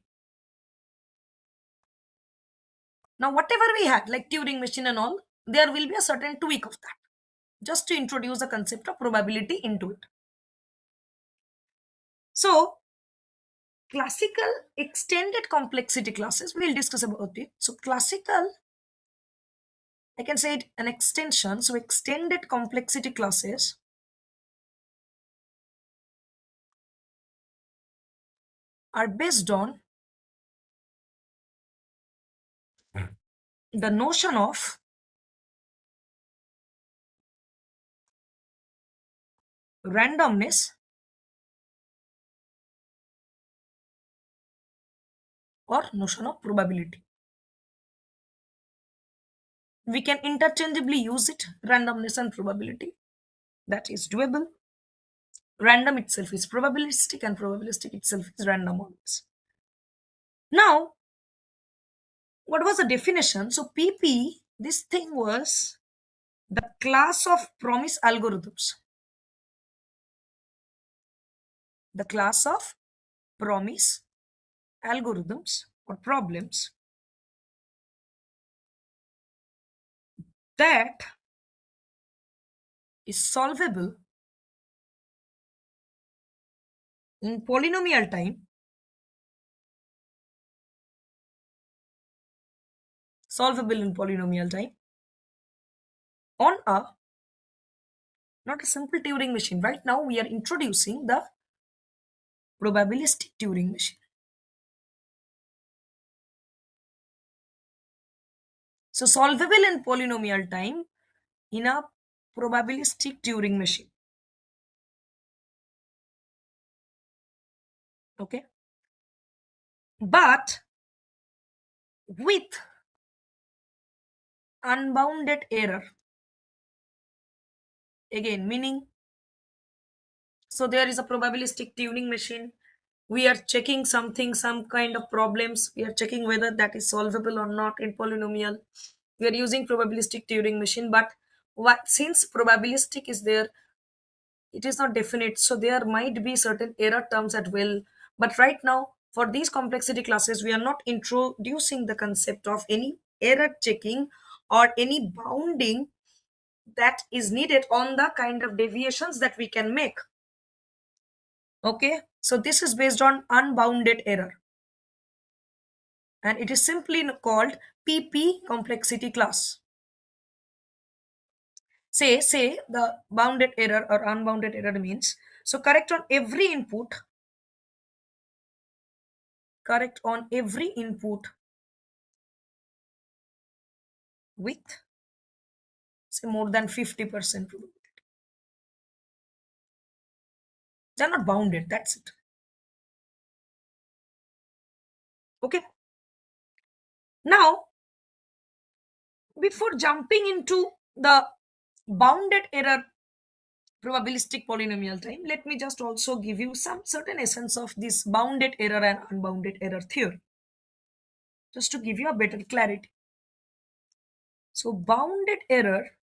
S1: Now whatever we had, like Turing machine and all, there will be a certain tweak of that, just to introduce the concept of probability into it. So classical extended complexity classes, we'll discuss about it. So classical, I can say it an extension. So extended complexity classes are based on the notion of randomness or notion of probability. We can interchangeably use it, randomness and probability. That is doable. Random itself is probabilistic, and probabilistic itself is random always. Now, what was the definition? So, PP, this thing was the class of promise algorithms. The class of promise algorithms or problems that is solvable in polynomial time, solvable in polynomial time on a not a simple Turing machine. Right now, we are introducing the probabilistic Turing machine. So, solvable in polynomial time in a probabilistic Turing machine. Okay, but with unbounded error. Again, meaning, so there is a probabilistic tuning machine. We are checking something, some kind of problems. We are checking whether that is solvable or not in polynomial. We are using probabilistic Turing machine, but what since probabilistic is there, it is not definite. So there might be certain error terms at will. But right now, for these complexity classes, we are not introducing the concept of any error checking or any bounding that is needed on the kind of deviations that we can make. Okay, so this is based on unbounded error, and it is simply called PP complexity class. Say the bounded error or unbounded error means, so correct on every input with say more than 50% probability. They're not bounded, that's it. Okay, now before jumping into the bounded error probabilistic polynomial time, let me just also give you some certain essence of this bounded error and unbounded error theory, just to give you a better clarity. So bounded error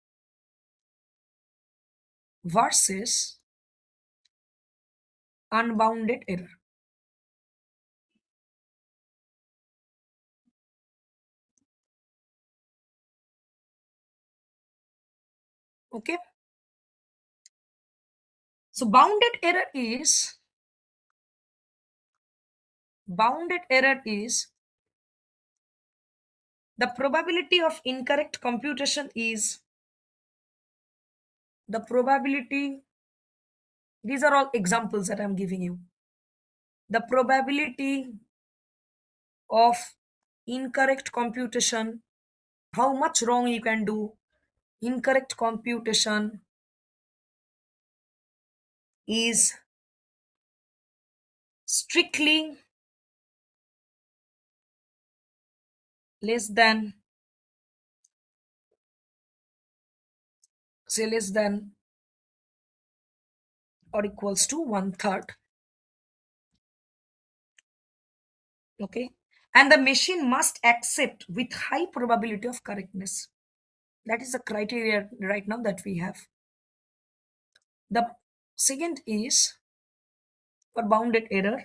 S1: versus unbounded error. Okay, so bounded error is the probability of incorrect computation is the probability, these are all examples that I'm giving you, the probability of incorrect computation, how much wrong you can do. Incorrect computation is strictly less than, say less than or equals to one third. Okay, and the machine must accept with high probability of correctness. That is the criteria right now that we have. The second is for bounded error,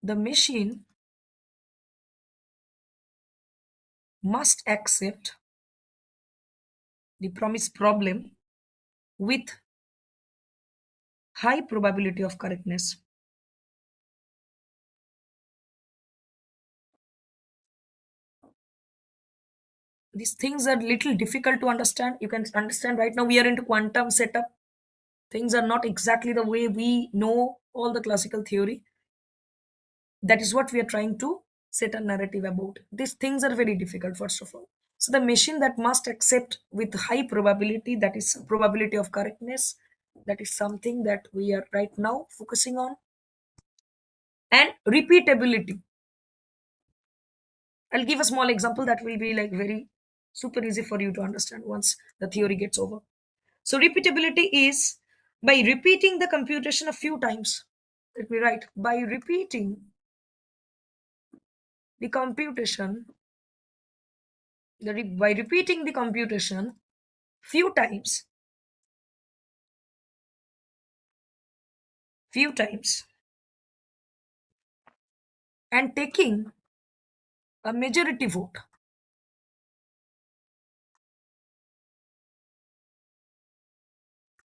S1: the machine must accept the promised problem with high probability of correctness. These things are little difficult to understand. You can understand right now we are into quantum setup. Things are not exactly the way we know all the classical theory. That is what we are trying to set a narrative about. These things are very difficult, first of all. So the machine that must accept with high probability, that is probability of correctness, that is something that we are right now focusing on. And repeatability. I'll give a small example that will be like very super easy for you to understand once the theory gets over. So repeatability is by repeating the computation a few times. Let me write by repeating the computation, by repeating the computation few times, few times, and taking a majority vote,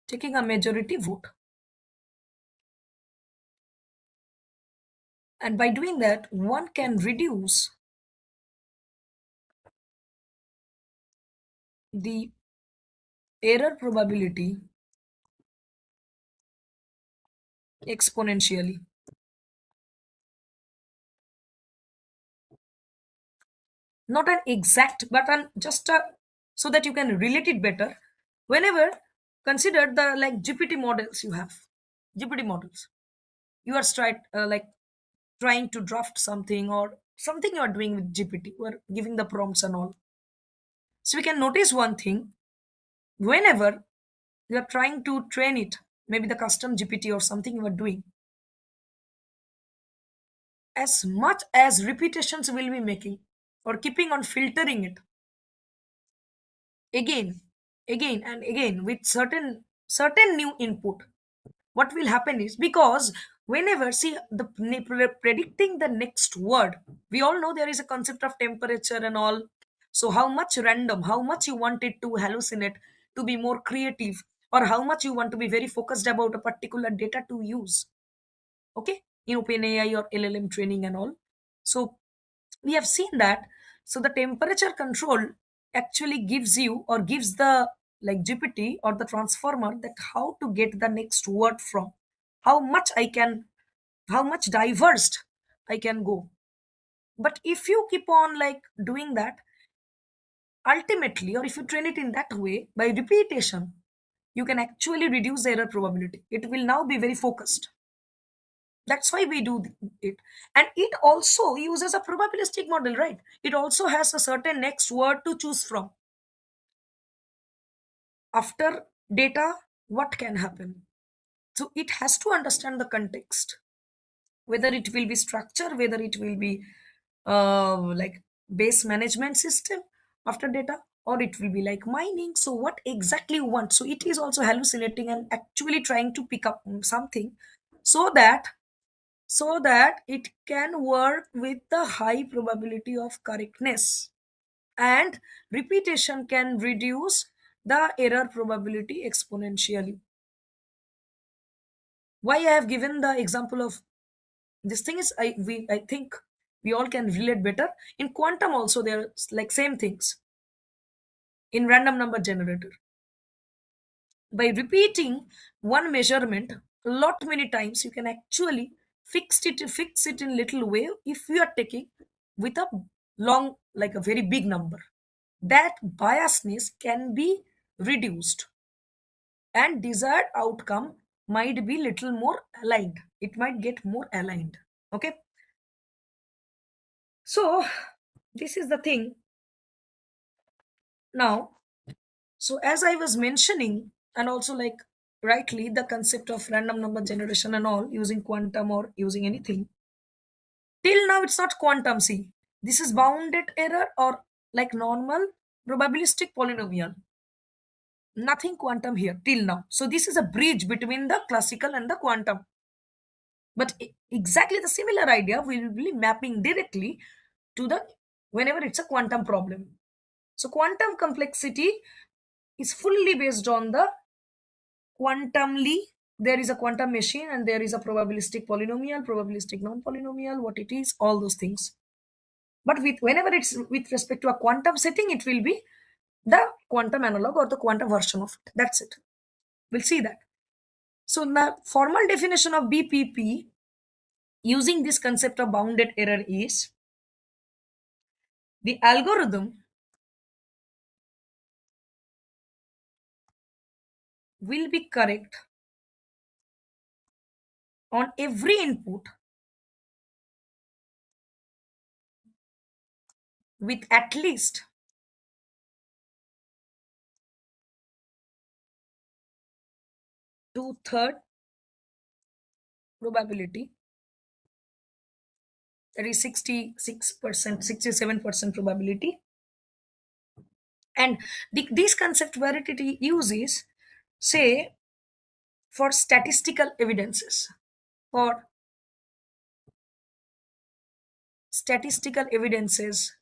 S1: taking a majority vote, and by doing that, one can reduce the error probability exponentially. Not an exact, but an just a, so that you can relate it better. Whenever consider the like GPT models you have, GPT models, you are like trying to draft something or something you are doing with GPT, you are giving the prompts and all. So we can notice one thing: whenever you are trying to train it, maybe the custom GPT or something you are doing, as much as repetitions will be making or keeping on filtering it again, again and again with certain new input, what will happen is, because whenever see the predicting the next word, we all know there is a concept of temperature and all. So how much random, how much you want it to hallucinate to be more creative, or how much you want to be very focused about a particular data to use, okay, in OpenAI or LLM training and all. So we have seen that. So the temperature control actually gives you or gives the like GPT or the transformer that how to get the next word from, how much I can, how much diversed I can go. But if you keep on like doing that, ultimately, or if you train it in that way by repetition, you can actually reduce the error probability. It will now be very focused. That's why we do it. And it also uses a probabilistic model, right? It also has a certain next word to choose from. After data, what can happen? So it has to understand the context, whether it will be structure, whether it will be like base management system after data, or it will be like mining. So what exactly you want? So it is also hallucinating and actually trying to pick up something, so that it can work with the high probability of correctness, and repetition can reduce the error probability exponentially. Why I have given the example of this thing is, I think we all can relate better. In quantum also there are like same things. In random number generator, by repeating one measurement a lot many times, you can actually fix it in little way. If you are taking with a long, like a very big number, that biasness can be reduced, and desired outcome might be little more aligned, it might get more aligned, okay. So this is the thing now. So as I was mentioning, and also like rightly the concept of random number generation and all using quantum or using anything, till now it's not quantum. See, this is bounded error or like normal probabilistic polynomial. Nothing quantum here till now. So this is a bridge between the classical and the quantum. But exactly the similar idea will be mapping directly to the whenever it's a quantum problem. So quantum complexity is fully based on the quantumly. There is a quantum machine and there is a probabilistic polynomial, probabilistic non-polynomial, what it is, all those things. But with whenever it's with respect to a quantum setting, it will be the quantum analog or the quantum version of it. That's it. We'll see that. So the formal definition of BPP using this concept of bounded error is the algorithm will be correct on every input with at least two-third probability, that is 66%, 67% probability. And this concept where it uses, say, for statistical evidences, for statistical evidences,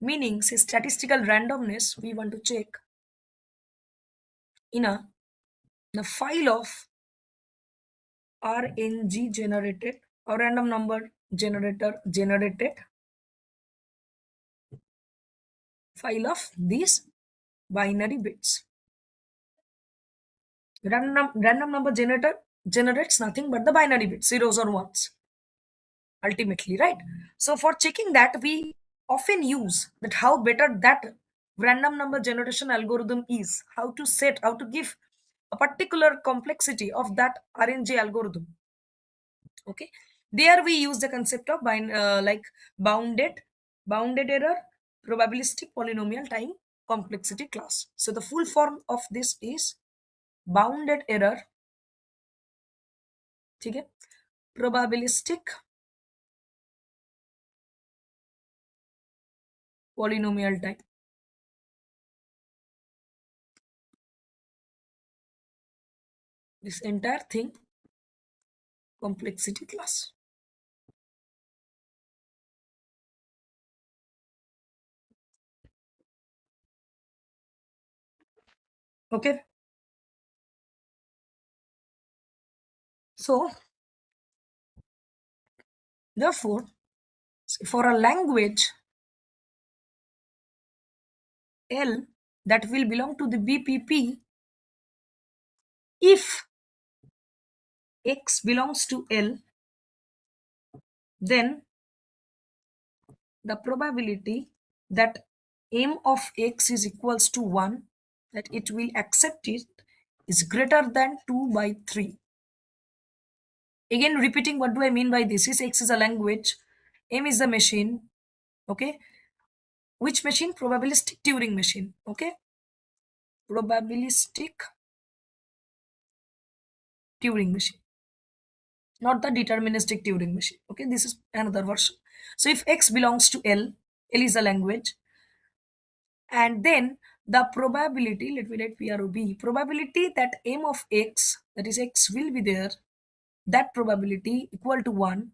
S1: meaning say statistical randomness, we want to check in a file of RNG generated or random number generator generated file of these binary bits. Random number generator generates nothing but the binary bits, zeros or ones, ultimately, right? So for checking that, we often use that how better that random number generation algorithm is, how to give a particular complexity of that RNG algorithm. Okay, there we use the concept of like bounded error probabilistic polynomial time complexity class. So the full form of this is bounded error, ठीक है, probabilistic polynomial time. This entire thing complexity class. Okay, so therefore for a language L that will belong to the BPP, if X belongs to L, then the probability that m of X is equals to 1, that it will accept it, is greater than 2 by 3. Again repeating, what do I mean by this is X is a language, M is the machine. Okay, which machine? Probabilistic Turing machine. Okay, probabilistic Turing machine, not the deterministic Turing machine. Okay, this is another version. So if X belongs to L, L is a language, and then the probability, let me write PROB, probability that m of X, that is X will be there, that probability equal to 1,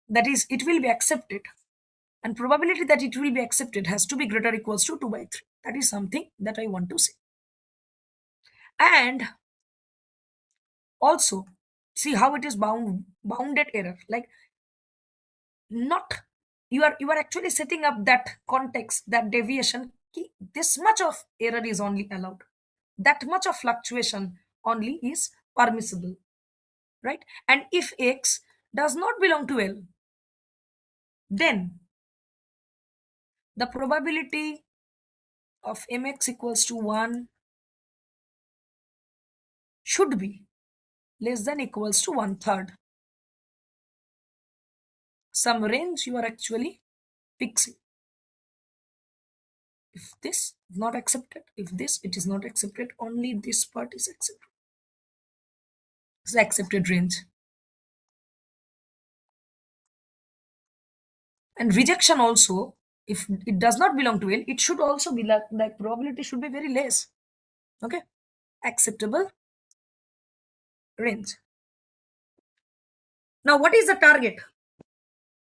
S1: that is it will be accepted, and probability that it will be accepted has to be greater or equals to 2 by 3. That is something that I want to say. And also see how it is bounded error, like not, you are actually setting up that context, that deviation, this much of error is only allowed, that much of fluctuation only is permissible, right? And if X does not belong to L, then the probability of mx equals to 1 should be less than equals to one third, some range you are actually fixing. If this is not accepted, if this it is not accepted, only this part is accepted. It's the accepted range. And rejection also, if it does not belong to L, it should also be like probability should be very less. Okay, acceptable range. Now what is the target?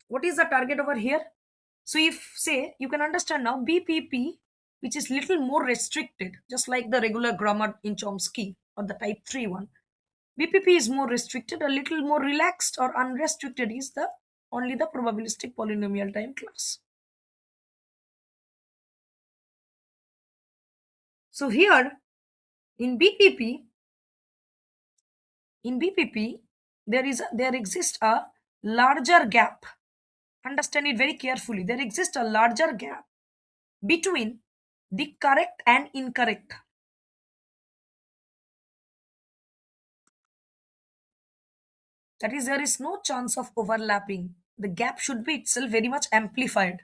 S1: What is the target over here? So if say you can understand now BPP, which is little more restricted, just like the regular grammar in Chomsky or the type 3 one, BPP is more restricted, a little more relaxed or unrestricted is the only the probabilistic polynomial time class. So here in BPP, there exists a larger gap. Understand it very carefully. There exists a larger gap between the correct and incorrect. That is, there is no chance of overlapping. The gap should be itself very much amplified.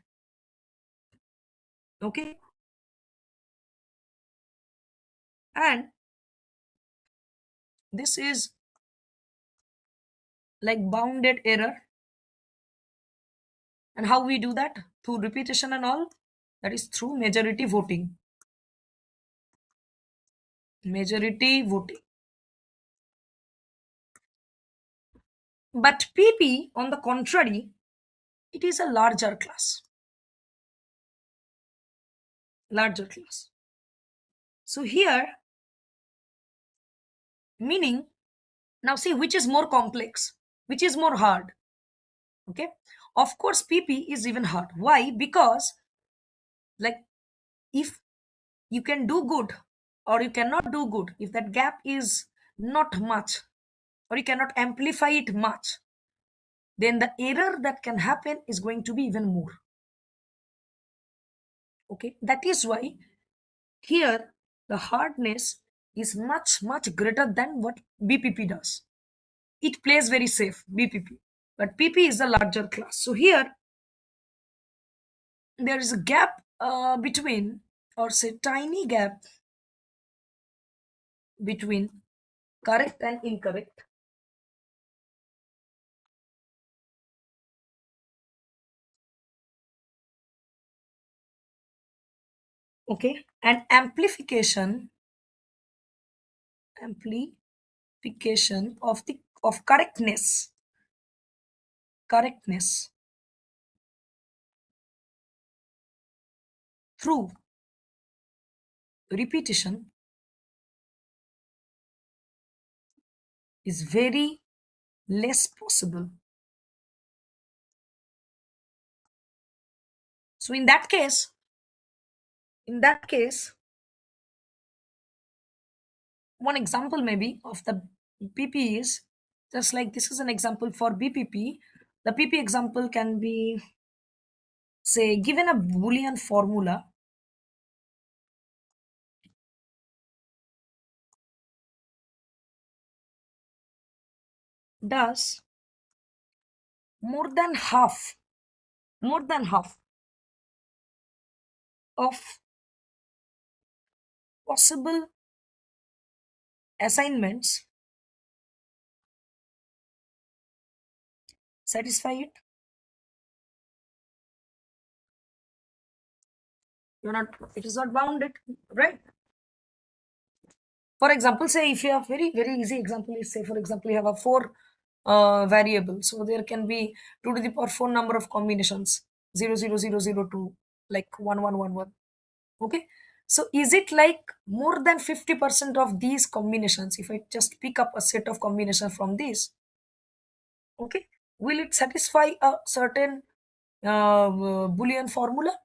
S1: Okay. And this is like bounded error. And how we do that? Through repetition and all. That is through majority voting. Majority voting. But PP, on the contrary, it is a larger class. Larger class. So here, meaning, now see which is more complex, which is more hard. Okay. Of course, PP is even hard. Why? Because, like, if you can do good or you cannot do good, if that gap is not much or you cannot amplify it much, then the error that can happen is going to be even more. Okay. That is why here the hardness is much greater than what BPP does. It plays very safe, BPP, but PP is a larger class. So here there is a gap between, or say tiny gap between correct and incorrect. Okay. And amplification of the of correctness through repetition is very less possible. So in that case, one example maybe of the PP is just like this is an example for BPP. The PP example can be, say, given a Boolean formula, does more than half, more than half of possible assignments satisfy it. You're not, it is not bounded, right? For example, say if you have very easy example is, say for example you have a four variable, so there can be 2 to the power 4 number of combinations, 00002, like 1111. Okay. So is it like more than 50% of these combinations, if I just pick up a set of combinations from these, okay, will it satisfy a certain Boolean formula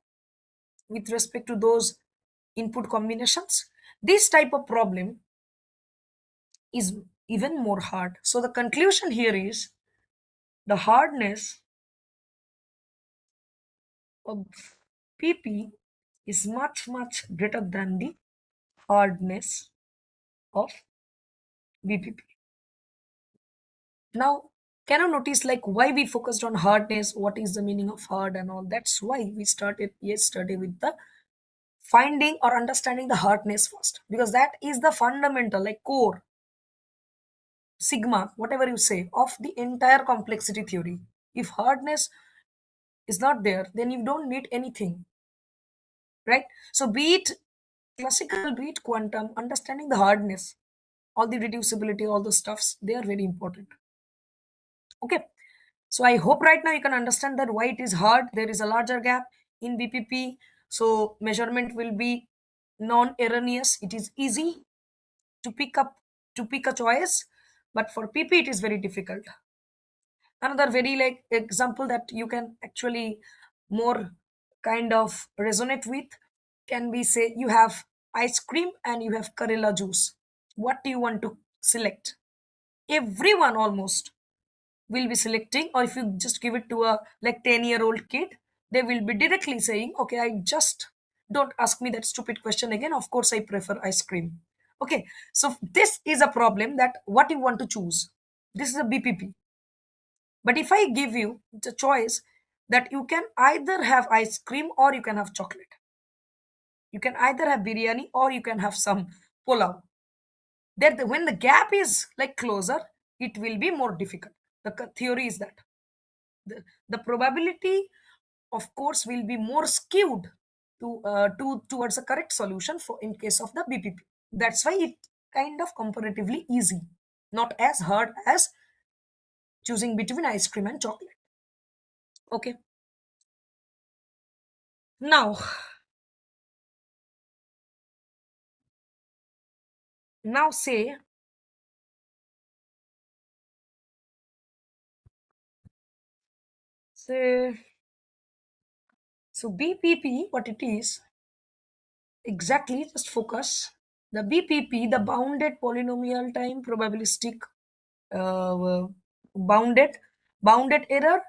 S1: with respect to those input combinations? This type of problem is even more hard. So the conclusion here is the hardness of PP is much greater than the hardness of BPP. Now, can you notice like why we focused on hardness? What is the meaning of hard and all? That's why we started yesterday with the finding or understanding the hardness first, because that is the fundamental, like core, sigma, whatever you say, of the entire complexity theory. If hardness is not there, then you don't need anything, right? So be it classical, be it quantum, understanding the hardness, all the reducibility, all the stuffs, they are very important. Okay. So I hope right now you can understand that why it is hard. There is a larger gap in BPP. So measurement will be non-erroneous. It is easy to pick a choice, but for PP it is very difficult. Another very like example that you can actually more kind of resonate with can be, say you have ice cream and you have Karela juice. What do you want to select? Everyone almost will be selecting, or if you just give it to a like 10-year-old kid, they will be directly saying, okay, I just don't ask me that stupid question again, of course I prefer ice cream. Okay. So this is a problem, that what you want to choose. This is a BPP. But if I give you the choice that you can either have ice cream or you can have chocolate, you can either have biryani or you can have some pulao, when the gap is like closer, it will be more difficult. The theory is that the probability, of course, will be more skewed to towards a correct solution for in case of the BPP. That's why it kind of comparatively easy, not as hard as choosing between ice cream and chocolate. Okay. Now, now say so BPP, what it is exactly? Just focus. The BPP, the bounded polynomial time probabilistic uh, bounded bounded error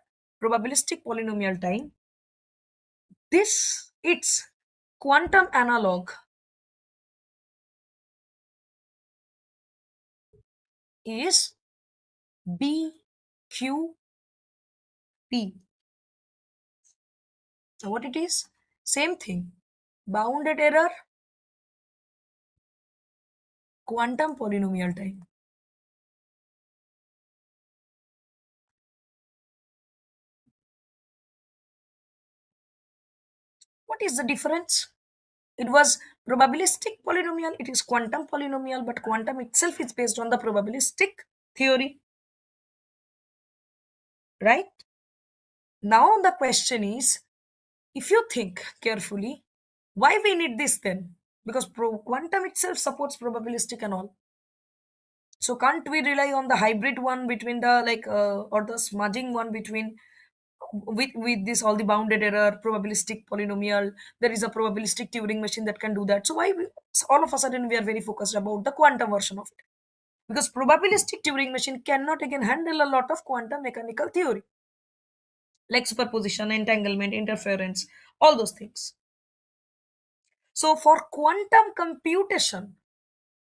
S1: probabilistic polynomial time. This its quantum analog is BQP. Now what it is? Same thing. Bounded error, quantum polynomial time. What is the difference? It was probabilistic polynomial, it is quantum polynomial, but quantum itself is based on the probabilistic theory, right? Now the question is, if you think carefully, why we need this then? Because quantum itself supports probabilistic and all. So can't we rely on the hybrid one between the or the smudging one between with this all the bounded error probabilistic polynomial? There is a probabilistic Turing machine that can do that. So so all of a sudden we are very focused about the quantum version of it? Because probabilistic Turing machine cannot again handle a lot of quantum mechanical theory like superposition, entanglement, interference, all those things. So for quantum computation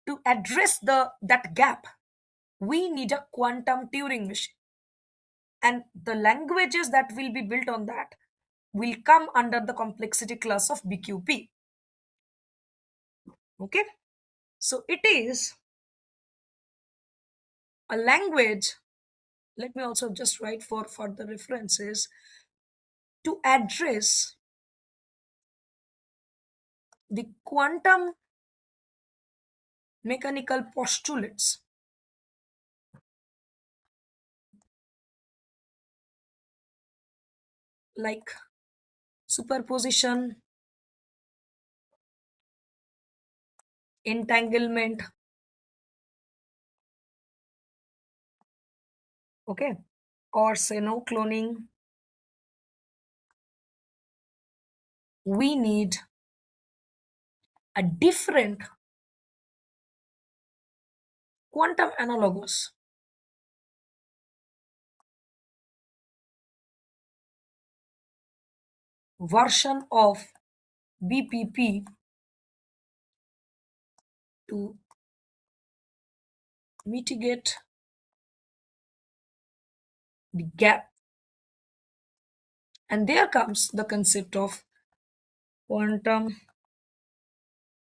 S1: to address the that gap, we need a quantum Turing machine. And the languages that will be built on that will come under the complexity class of BQP. Okay? So it is a language. Let me also just write for further references to address the quantum mechanical postulates like superposition, entanglement, okay, or say no cloning. We need a different quantum analogous version of BPP to mitigate the gap. And there comes the concept of quantum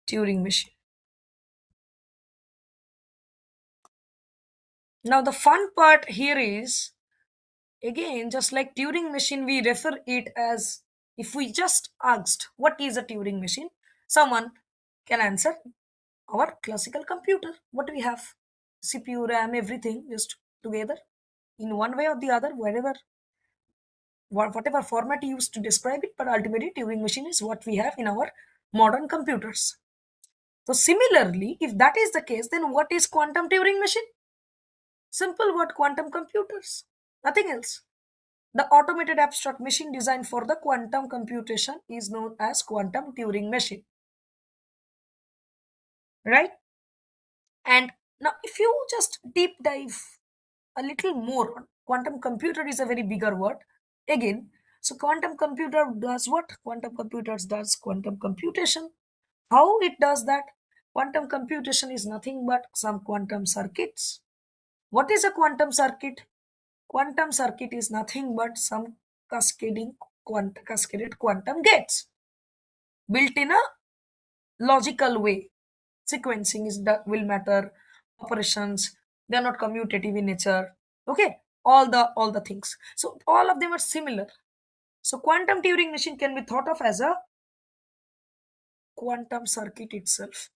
S1: Turing machine. Now, the fun part here is again, just like Turing machine, we refer it as, if we just asked what is a Turing machine, someone can answer our classical computer. What we have, CPU, RAM, everything just together in one way or the other, wherever whatever format you use to describe it, but ultimately Turing machine is what we have in our modern computers. So similarly, if that is the case, then what is quantum Turing machine? Simple word, quantum computers, nothing else. The automated abstract machine designed for the quantum computation is known as quantum Turing machine, right? And now if you just deep dive a little more on quantum computer, is a very bigger word again. So quantum computer does what? Quantum computers does quantum computation. How it does that? Quantum computation is nothing but some quantum circuits. What is a quantum circuit? Quantum circuit is nothing but some cascaded quantum gates built in a logical way. Sequencing is that will matter. Operations, they are not commutative in nature. Okay, all the things. So all of them are similar. So quantum Turing machine can be thought of as a quantum circuit itself.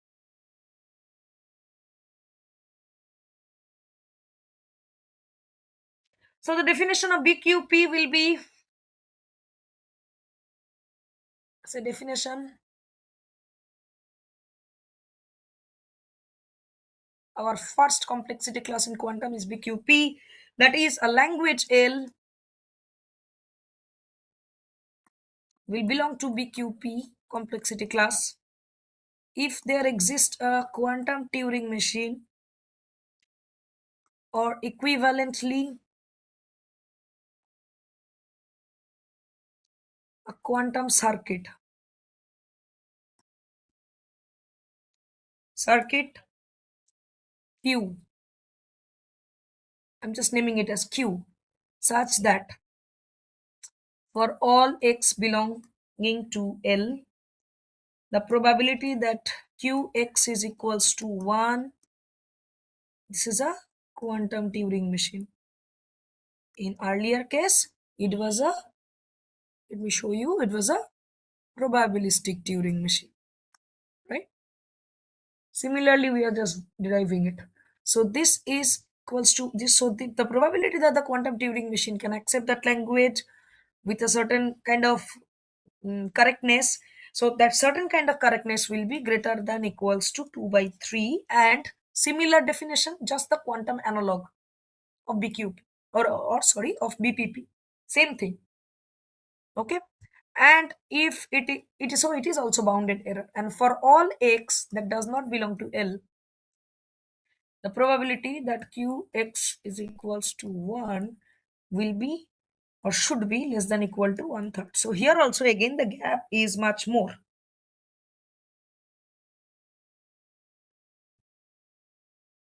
S1: So the definition of BQP will be, say definition, our first complexity class in quantum is BQP, that is a language L will belong to BQP complexity class if there exists a quantum Turing machine or equivalently a quantum circuit Q. I'm just naming it as Q, such that for all x belonging to L, the probability that Qx is equals to 1, this is a quantum Turing machine. In earlier case, it was a, let me show you, it was a probabilistic Turing machine, right? Similarly, we are just deriving it. So this is equals to this. So the probability that the quantum Turing machine can accept that language with a certain kind of correctness. So that certain kind of correctness will be greater than equals to 2 by 3, and similar definition, just the quantum analog of BQP, or sorry, of BPP. Same thing. Okay. And if it is so, it is also bounded error. And for all x that does not belong to L, the probability that Qx is equals to 1 will be or should be less than equal to 1/3. So here also again the gap is much more.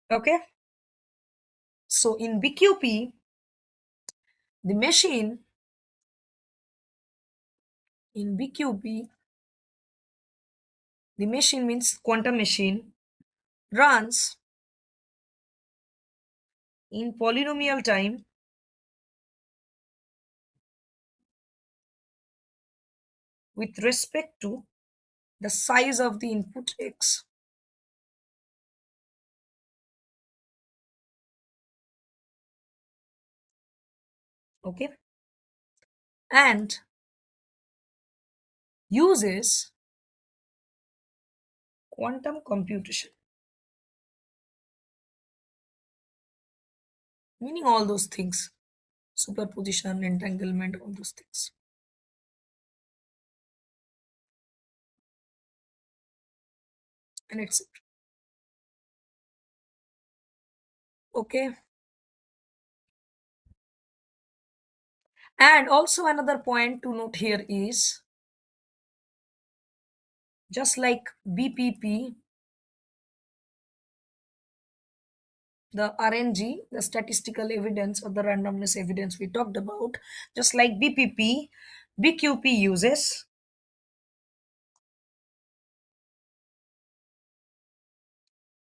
S1: Okay. So in BQP, the machine, in BQP, the machine means quantum machine runs in polynomial time with respect to the size of the input x. Okay. And uses quantum computation, meaning all those things, superposition, entanglement, all those things, and etc. Okay. And also another point to note here is, just like BPP, the RNG, the statistical evidence or the randomness evidence we talked about, just like BPP, BQP uses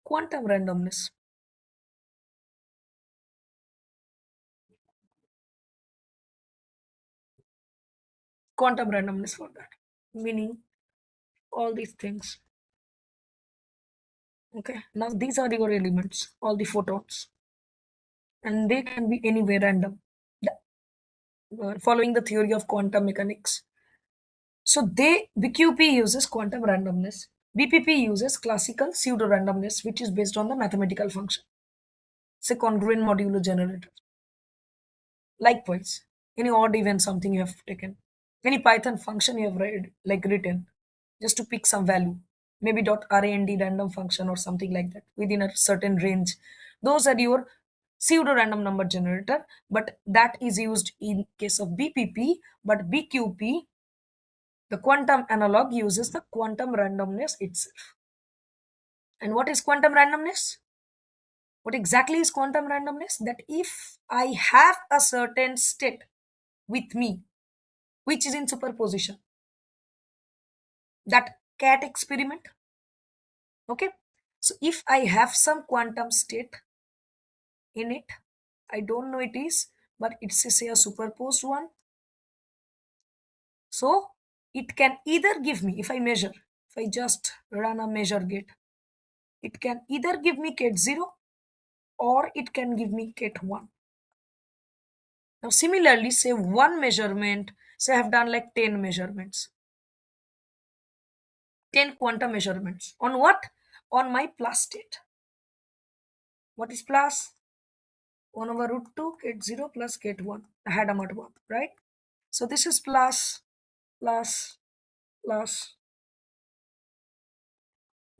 S1: quantum randomness. Quantum randomness for that, meaning all these things. Okay, now these are your elements, all the photons, and they can be anywhere random, following the theory of quantum mechanics. So BQP uses quantum randomness. BPP uses classical pseudo randomness, which is based on the mathematical function. Say congruent modulo generator. Likewise, any odd even something you have taken, any Python function you have read, like written, just to pick some value, maybe .rand random function or something like that within a certain range. Those are your pseudo random number generator, but that is used in case of BPP. But BQP, the quantum analog, uses the quantum randomness itself. And what is quantum randomness? What exactly is quantum randomness? That if I have a certain state with me, which is in superposition, that cat experiment, okay? So if I have some quantum state in it, I don't know it is, but it's a, say a superposed one. So it can either give me, if I measure, if I just run a measure gate, it can either give me cat 0 or it can give me cat 1. Now similarly, say one measurement, say I have done like 10 measurements, 10 quantum measurements. On what? On my plus state. What is plus? 1 over root 2, cat 0 plus cat 1. I had a mud one, right? So this is plus, plus, plus,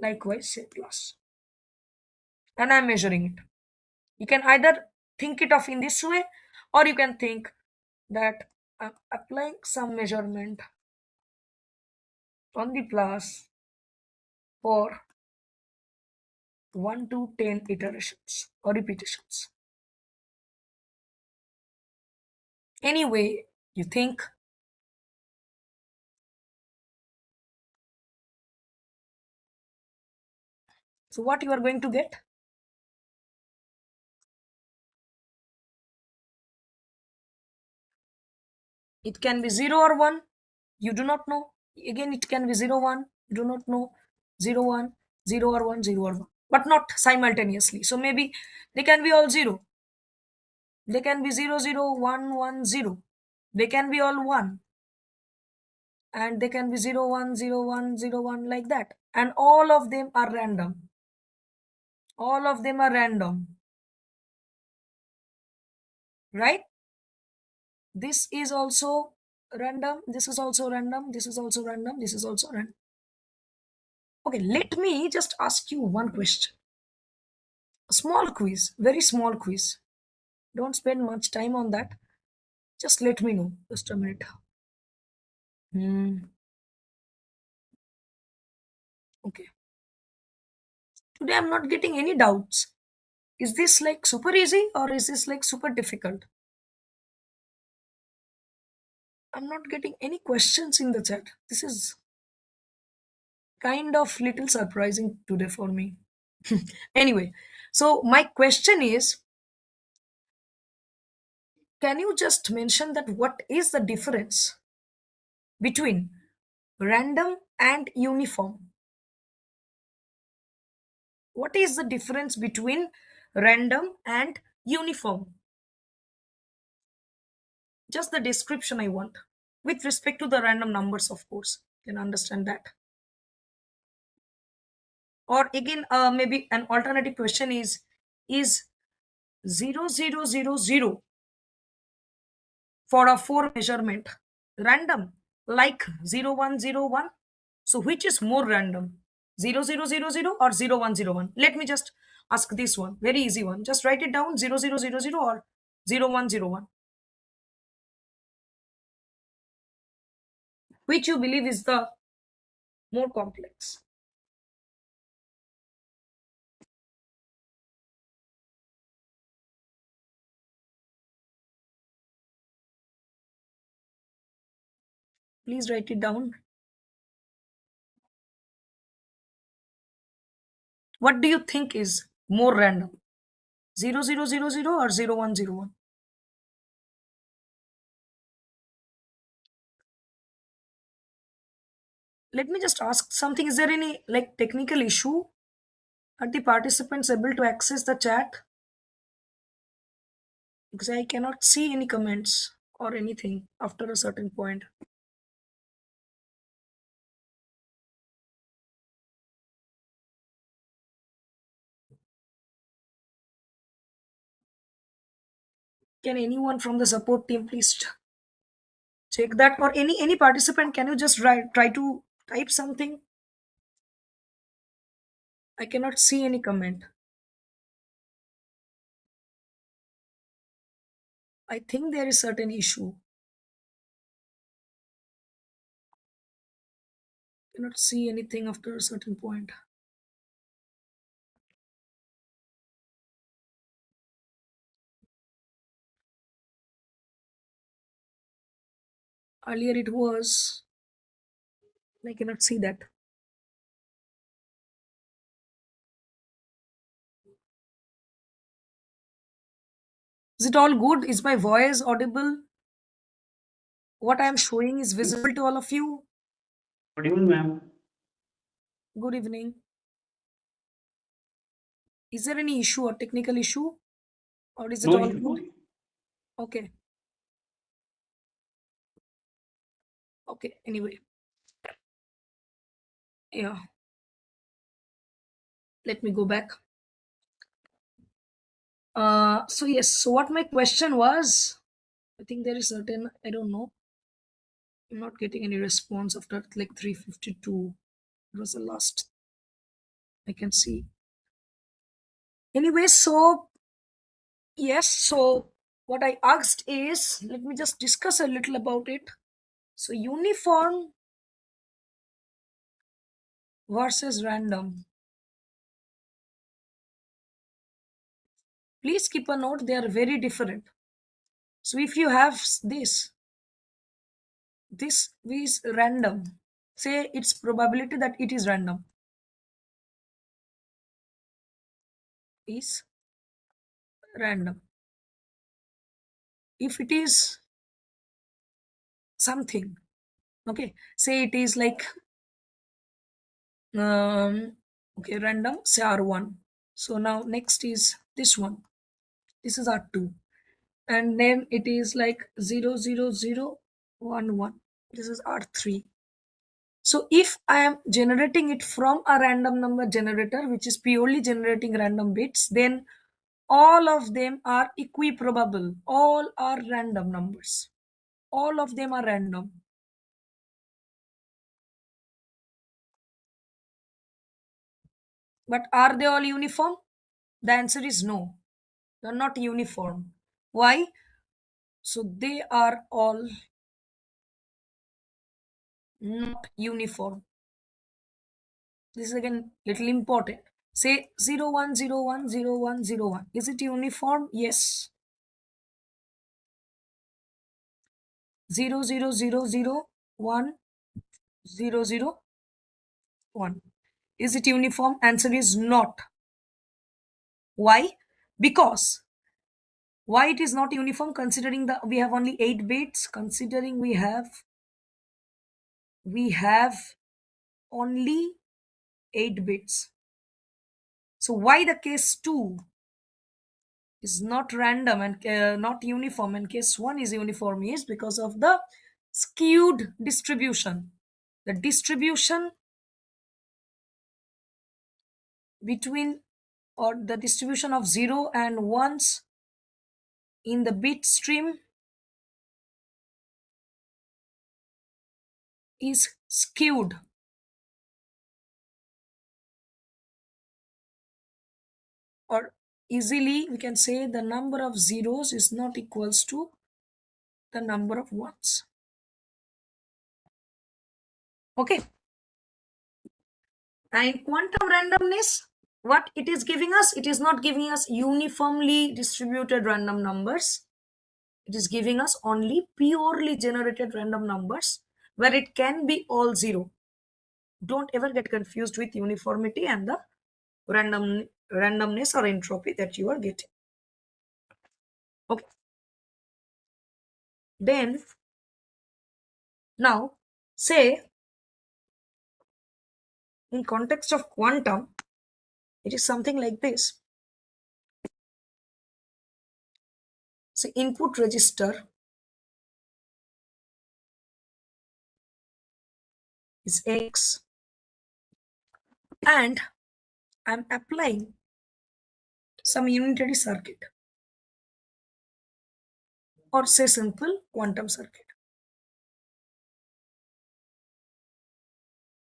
S1: likewise say plus. And I'm measuring it. You can either think it of in this way, or you can think that I'm applying some measurement on the plus for 1 to 10 iterations or repetitions. Anyway, you think, so what you are going to get? It can be 0 or 1, you do not know. Again, it can be 0, 1, you do not know. 0, 1, 0 or 1, 0 or 1, but not simultaneously. So maybe they can be all 0. They can be 0, 0, 1, 1, 0. They can be all 1. And they can be 0, 1, 0, 1, 0, 1, like that. And all of them are random. All of them are random, right? This is also random. This is also random. This is also random. This is also random. Okay, let me just ask you one question. A small quiz, very small quiz. Don't spend much time on that. Just let me know. Just a minute. Hmm. Okay. Today I'm not getting any doubts. Is this like super easy or is this like super difficult? I'm not getting any questions in the chat. This is kind of little surprising today for me. Anyway, so my question is, can you just mention that what is the difference between random and uniform? What is the difference between random and uniform? Just the description I want. With respect to the random numbers, of course. You can understand that. Or again, maybe an alternative question is 0000 for a 4 measurement random like 0101? So which is more random, 0000 or 0101? Let me just ask this one, very easy one. Just write it down, 0000 or 0101. Which you believe is the more complex? Please write it down. What do you think is more random, 0000 or 0101? Let me just ask something. Is there any like technical issue? Are the participants able to access the chat? Because I cannot see any comments or anything after a certain point. Can anyone from the support team please check that? Or any participant, can you just try to type something? I cannot see any comment. I think there is certain issue. Cannot see anything after a certain point. Earlier it was, I cannot see that. Is it all good? Is my voice audible? What I am showing is visible to all of you?
S2: Good evening, ma'am.
S1: Good evening. Is there any issue or technical issue? Or is it
S2: No
S1: all
S2: issue.
S1: good? Okay. Okay. Anyway. Yeah. Let me go back. So yes, so what my question was, I think there is certain, I don't know. I'm not getting any response after like 352. It was the last I can see. Anyway, so yes, so what I asked is, let me just discuss a little about it. So uniform versus random. Please keep a note, they are very different. So if you have this is random. Say its probability that it is random is random. If it is something, okay, say it is like okay, random, say R1. So now next is this one. This is R2. And then it is like 00011. This is R3. So if I am generating it from a random number generator, which is purely generating random bits, then all of them are equiprobable. All are random numbers. All of them are random. But are they all uniform? The answer is no. They're not uniform. Why? So they are all not uniform. This is again little important. Say 01010101. Is it uniform? Yes. 0000101. Is it uniform? Answer is not. Why? Because why it is not uniform, considering the we have only 8 bits, considering we have only 8 bits. So why the case 2 is not random and not uniform and case 1 is uniform is because of the skewed distribution. The distribution between, or the distribution of 0 and 1s in the bit stream is skewed, or easily we can say the number of zeros is not equals to the number of ones. Okay. And quantum randomness, what it is giving us, it is not giving us uniformly distributed random numbers. It is giving us only purely generated random numbers where it can be all zero. Don't ever get confused with uniformity and the randomness or entropy that you are getting. Okay. Then now say in context of quantum, it is something like this. So input register is X and I'm applying some unitary circuit or say simple quantum circuit.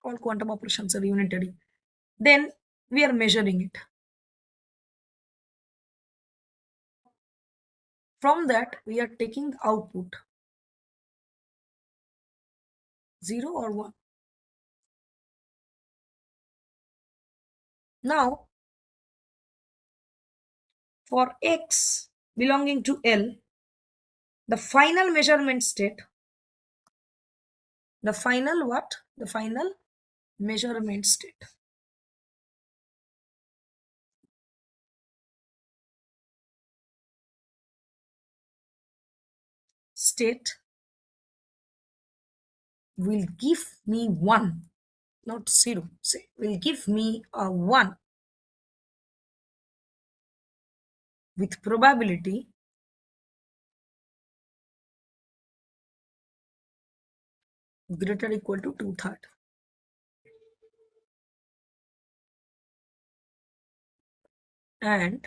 S1: All quantum operations are unitary. Then we are measuring it. From that, we are taking the output 0 or 1. Now, for X belonging to L, the final measurement state The final what? The final measurement state. State will give me 1, not 0. Say, will give me a 1 with probability greater or equal to 2/3. And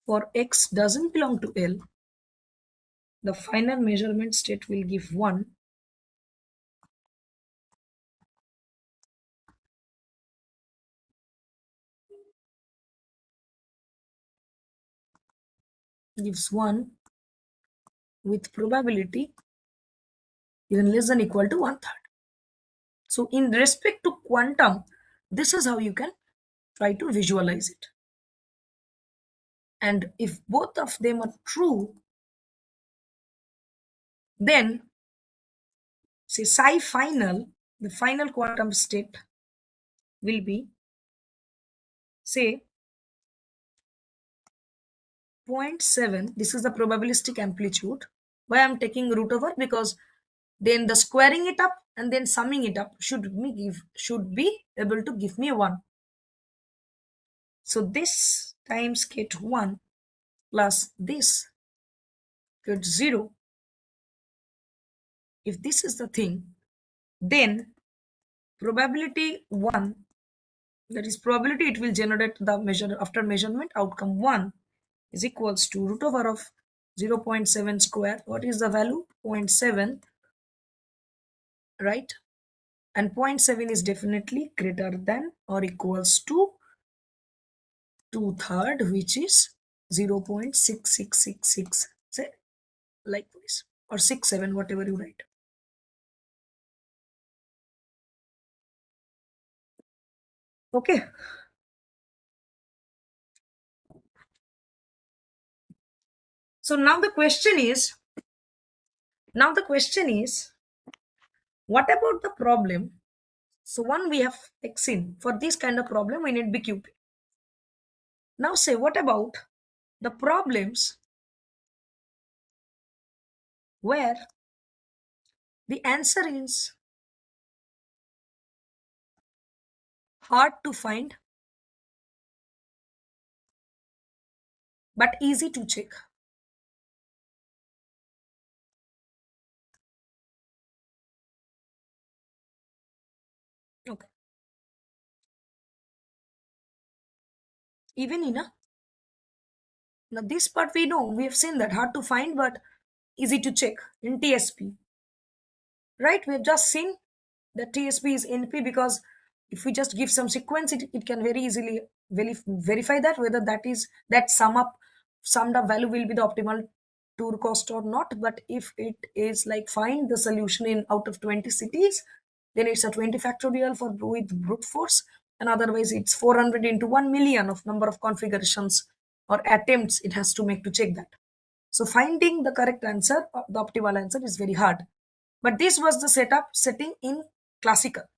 S1: for x doesn't belong to L, the final measurement state will give 1 gives 1 with probability even less than equal to 1/3. So in respect to quantum, this is how you can try to visualize it. And if both of them are true, then say psi final, the final quantum state will be say zero point 0.7. This is the probabilistic amplitude. Why I'm taking root over? Because then the squaring it up and then summing it up should be able to give me 1. So this times get 1 plus this get 0. If this is the thing, then probability 1, that is probability it will generate the measure after measurement outcome 1 is equals to root over of 0 0.7 square. What is the value? 0.7, right? And 0.7 is definitely greater than or equals to 2/3, which is 0.6666. Say like this, or 67, whatever you write. Okay. So now the question is, what about the problem? So one we have seen for this kind of problem we need BQP. Now say what about the problems where the answer is hard to find but easy to check. Okay. Even in a now this part we know we have seen that hard to find but easy to check in TSP. Right? We have just seen that TSP is NP because if we just give some sequence, it can very easily verify that whether that summed up value will be the optimal tour cost or not. But if it is like find the solution in out of 20 cities, then it's a 20 factorial for with brute force, and otherwise it's 400 into 1 million of number of configurations or attempts it has to make to check that. So finding the correct answer, the optimal answer is very hard. But this was the setting in classical.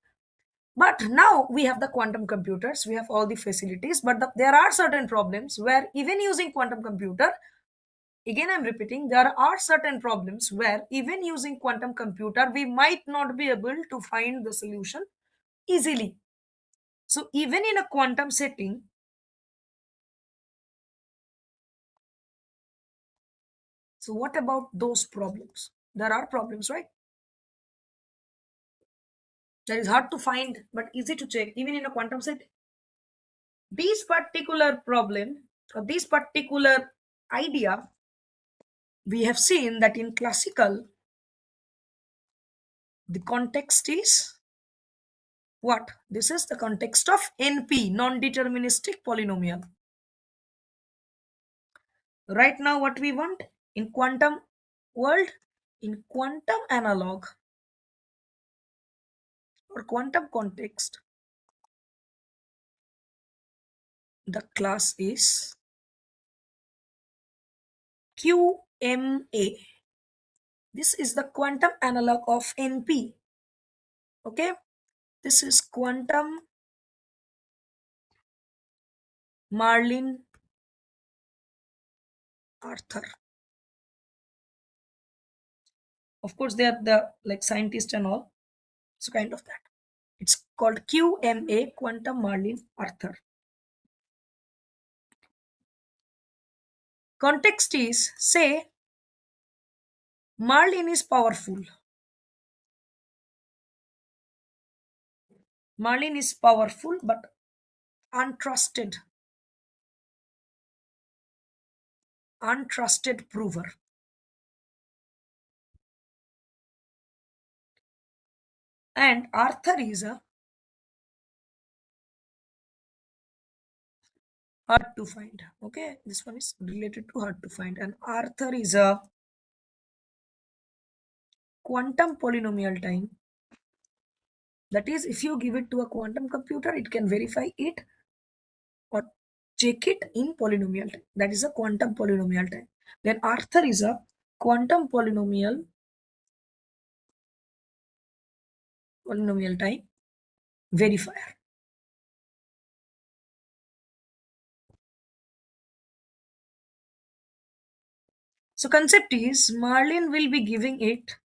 S1: But now we have the quantum computers, we have all the facilities, but there are certain problems where even using quantum computer, again I'm repeating, there are certain problems where even using quantum computer, we might not be able to find the solution easily. So even in a quantum setting, so what about those problems? There are problems, right? That is hard to find but easy to check even in a quantum setting. This particular problem or this particular idea, we have seen that in classical, the context is what? This is the context of NP, non-deterministic polynomial. Right now, what we want in quantum world, in quantum analog or quantum context, the class is QMA. This is the quantum analog of NP. Okay, this is quantum Marlin Arthur. Of course, they are the like scientist and all. So kind of that. It's called QMA, quantum Marlin Arthur. Context is say Marlin is powerful. Marlin is powerful but untrusted, untrusted prover. And Arthur is a hard to find. Okay, this one is related to hard to find. And Arthur is a quantum polynomial time. That is, if you give it to a quantum computer, it can verify it or check it in polynomial time. That is a quantum polynomial time. Then Arthur is a quantum polynomial time verifier. So concept is Marlin will be giving it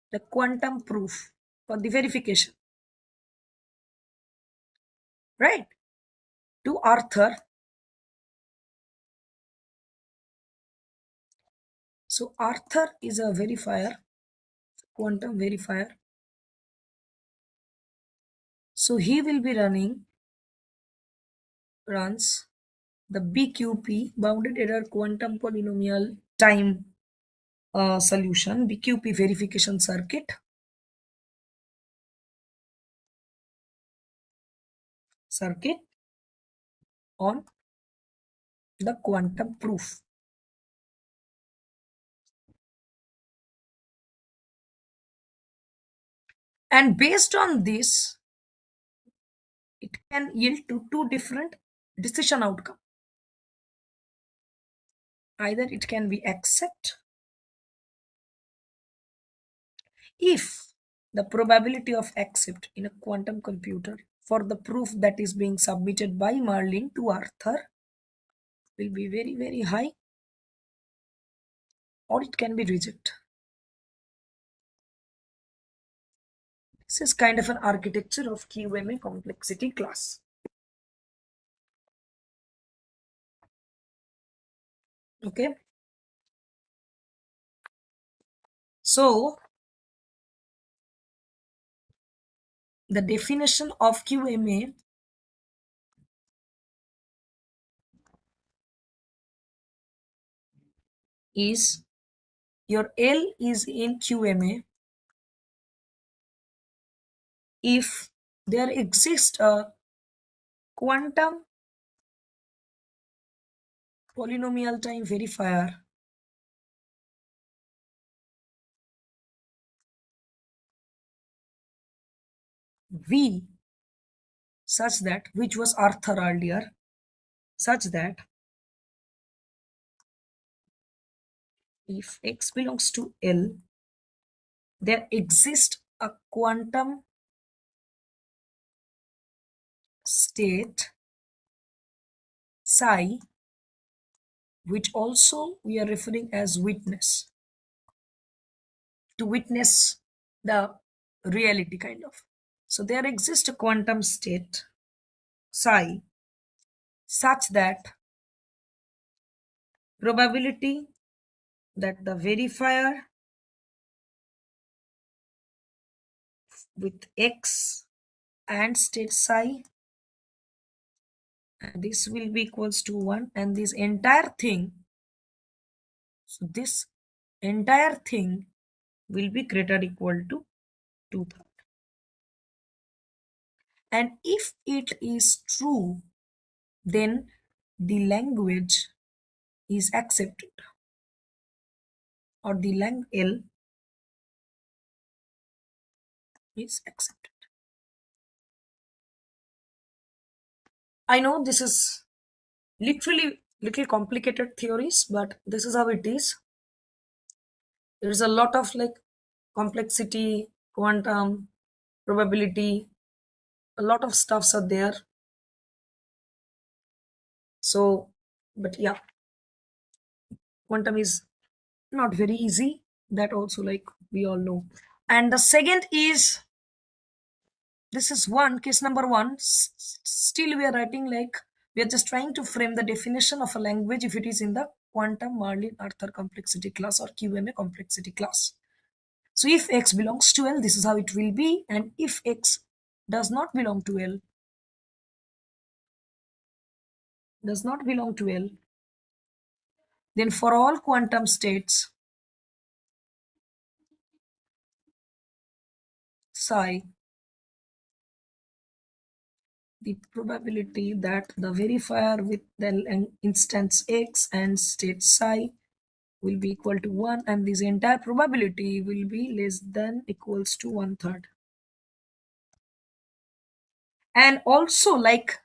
S1: the quantum proof for the verification, right? To Arthur. So Arthur is a verifier, quantum verifier. So he will be runs the BQP, bounded error quantum polynomial time solution, BQP verification circuit on the quantum proof. And based on this, it can yield to two different decision outcome. Either it can be accept if the probability of accept in a quantum computer for the proof that is being submitted by Marlin to Arthur will be very, very high, or it can be reject. This is kind of an architecture of QMA complexity class. Okay. So the definition of QMA is your L is in QMA if there exists a quantum polynomial time verifier V such that, which was Arthur earlier, such that if X belongs to L, there exists a quantum state psi, which also we are referring as witness, to witness the reality kind of. So there exists a quantum state psi such that probability that the verifier with X and state psi, and this will be equals to 1, and this entire thing, so this entire thing will be greater or equal to 2/3. And if it is true, then the language is accepted, or the lang L is accepted. I know this is literally little complicated theories, but this is how it is. There is a lot of like complexity, quantum, probability, a lot of stuffs are there. So, but yeah, quantum is not very easy. That also, like we all know. And the second is, this is one case number one. Still, we are writing like we are just trying to frame the definition of a language if it is in the quantum Marlin Arthur complexity class or QMA complexity class. So if x belongs to L, this is how it will be, and if x does not belong to L, then for all quantum states psi, the probability that the verifier with the instance x and state psi will be equal to 1, and this entire probability will be less than equals to one third. And also like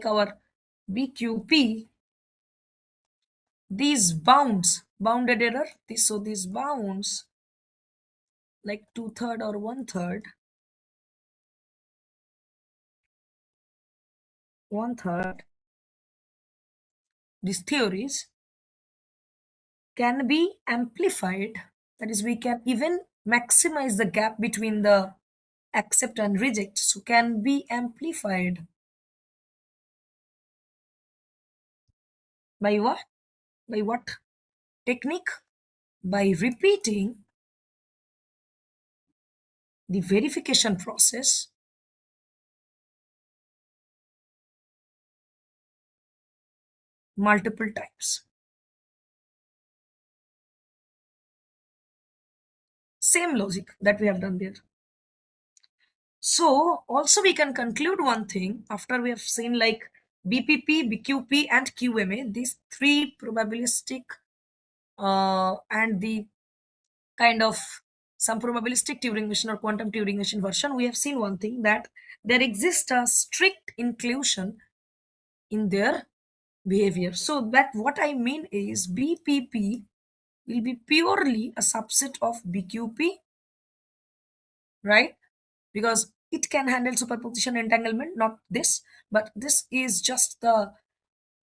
S1: our BQP, these bounded error, these bounds like two-third or one third, these theories can be amplified. That is, we can even maximize the gap between the accept and reject. So can be amplified by what? By what technique? By repeating the verification process multiple times. Same logic that we have done there. So also we can conclude one thing after we have seen like BPP, BQP, and QMA, these three probabilistic and the kind of some probabilistic Turing machine or quantum Turing machine version. We have seen one thing, that there exists a strict inclusion in their behavior. So that what I mean is BPP will be purely a subset of BQP, right? Because it can handle superposition entanglement, not this, but this is just the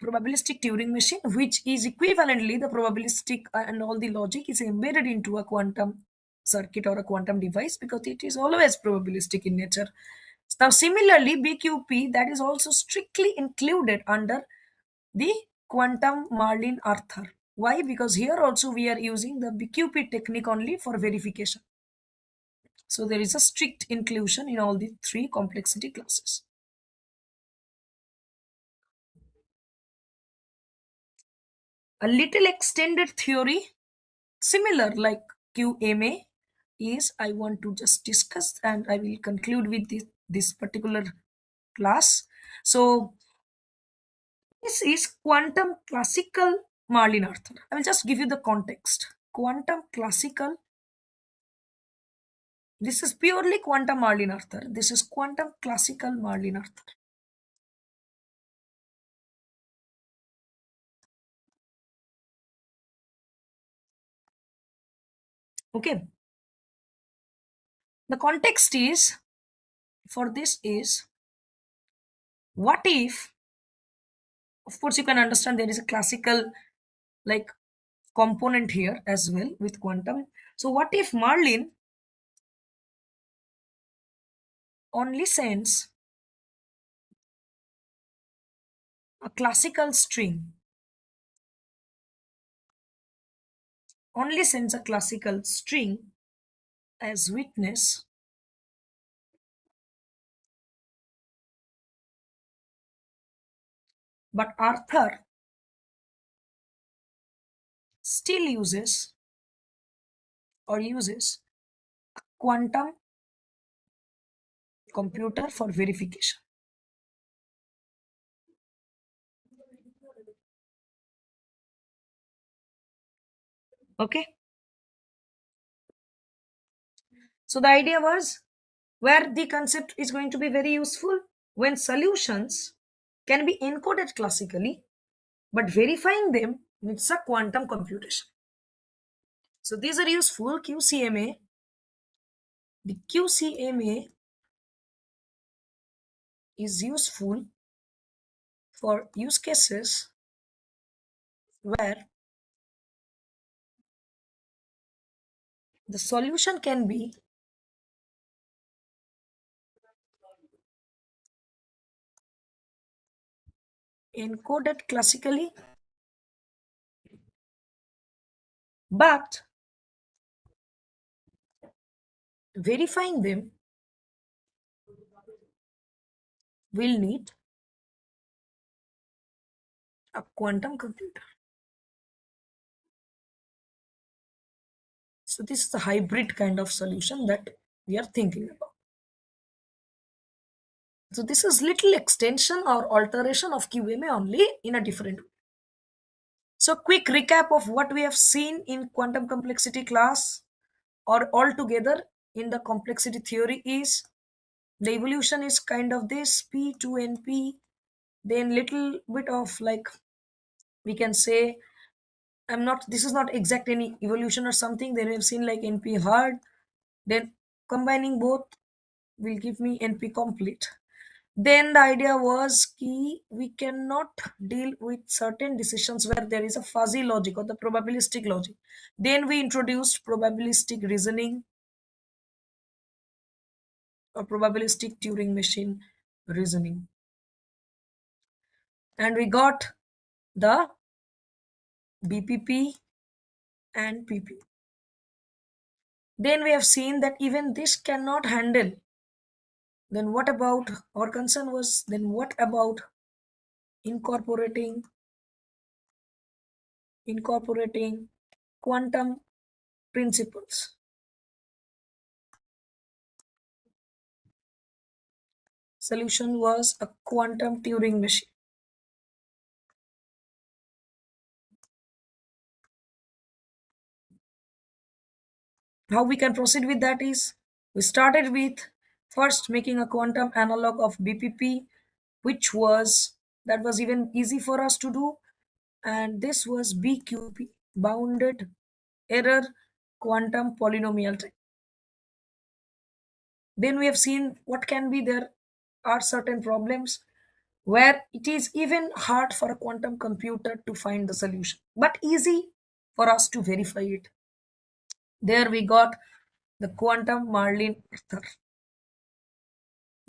S1: probabilistic Turing machine, which is equivalently the probabilistic and all the logic is embedded into a quantum circuit or a quantum device because it is always probabilistic in nature. Now, similarly, BQP, that is also strictly included under the quantum Marlin Arthur. Why? Because here also we are using the BQP technique only for verification. So there is a strict inclusion in all the three complexity classes. A little extended theory, similar like QMA, is I want to just discuss and I will conclude with this particular class. So this is quantum classical Marlin Arthur. I will just give you the context. Quantum classical, this is purely quantum Marlin Arthur. This is quantum classical Marlin Arthur. Okay. The context is for this is, what if, of course you can understand there is a classical like component here as well with quantum. So what if Marlin only sends a classical string, only sends a classical string as witness, but Arthur still uses quantum computer for verification. Okay. So the idea was where the concept is going to be very useful when solutions can be encoded classically, but verifying them needs a quantum computation. So these are useful. QCMA. The QCMA is useful for use cases where the solution can be encoded classically, but verifying them will need a quantum computer. So this is a hybrid kind of solution that we are thinking about. So this is little extension or alteration of QMA only in a different way. So quick recap of what we have seen in quantum complexity class or altogether in the complexity theory is the evolution is kind of this P to NP, then little bit of like we can say I'm not this is not exact any evolution or something. Then we have seen like NP hard, then combining both will give me NP complete. Then the idea was key we cannot deal with certain decisions where there is a fuzzy logic or the probabilistic logic. Then we introduced probabilistic reasoning or probabilistic Turing machine reasoning. And we got the BPP and PP. Then we have seen that even this cannot handle. Then what about our concern was then what about incorporating quantum principles. Solution was a quantum Turing machine. How we can proceed with that is we started with first making a quantum analog of BPP, which was that was even easy for us to do, and this was BQP, bounded error quantum polynomial type. Then we have seen what can be there are certain problems where it is even hard for a quantum computer to find the solution, but easy for us to verify it. There we got the quantum Marlin Arthur.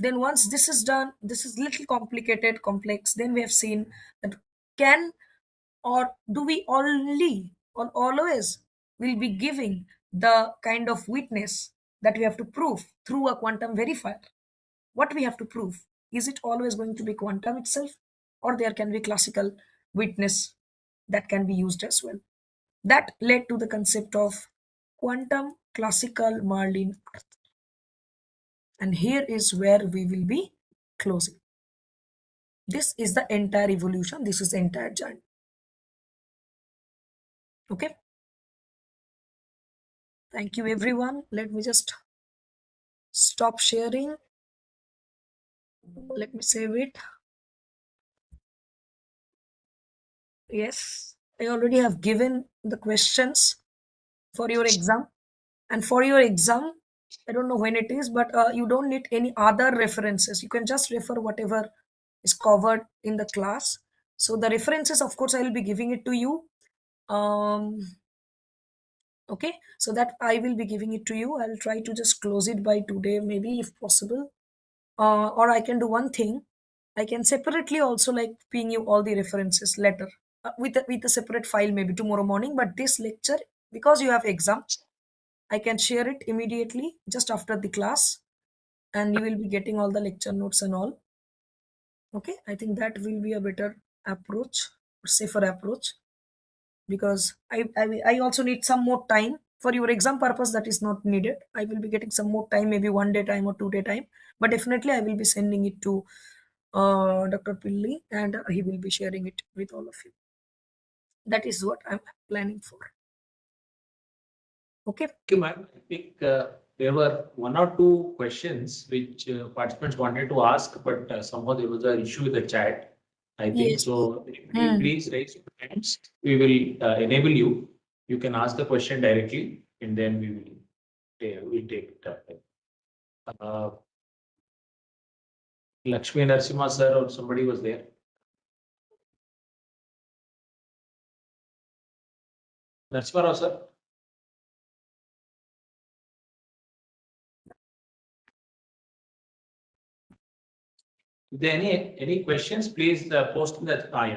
S1: Then once this is done, this is little complicated, complex. Then we have seen that can or do we only or always will be giving the kind of witness that we have to prove through a quantum verifier. What we have to prove is it always going to be quantum itself or there can be classical witness that can be used as well. That led to the concept of quantum classical Marlin Arthur. And here is where we will be closing. This is the entire evolution. This is the entire journey. Okay. Thank you, everyone. Let me just stop sharing. Let me save it. Yes, I already have given the questions for your exam. And for your exam, I don't know when it is, but you don't need any other references. You can just refer whatever is covered in the class. So the references, of course, I will be giving it to you. Um, okay, so that I will be giving it to you. I'll try to just close it by today, maybe if possible. Or I can do one thing. I can separately also like ping you all the references later with a separate file maybe tomorrow morning. But this lecture, because you have exam, I can share it immediately just after the class, and you will be getting all the lecture notes and all. Okay, I think that will be a better approach, safer approach, because I also need some more time for your exam purpose. That is not needed. I will be getting some more time, maybe 1 day time or 2 day time, but definitely I will be sending it to Dr. Pilli, and he will be sharing it with all of you. That is what I'm planning for. Okay.
S2: Thank you, ma'am. I think there were one or two questions which participants wanted to ask, but somehow there was an issue with the chat. I think
S1: Yes.
S2: so. If you
S1: Hmm.
S2: please raise your hands, we will enable you. you can ask the question directly, and then we'll take it up. Lakshmi Narasimha sir or somebody was there. Narasimha Rao sir. If there are any questions, please post in the. Yeah.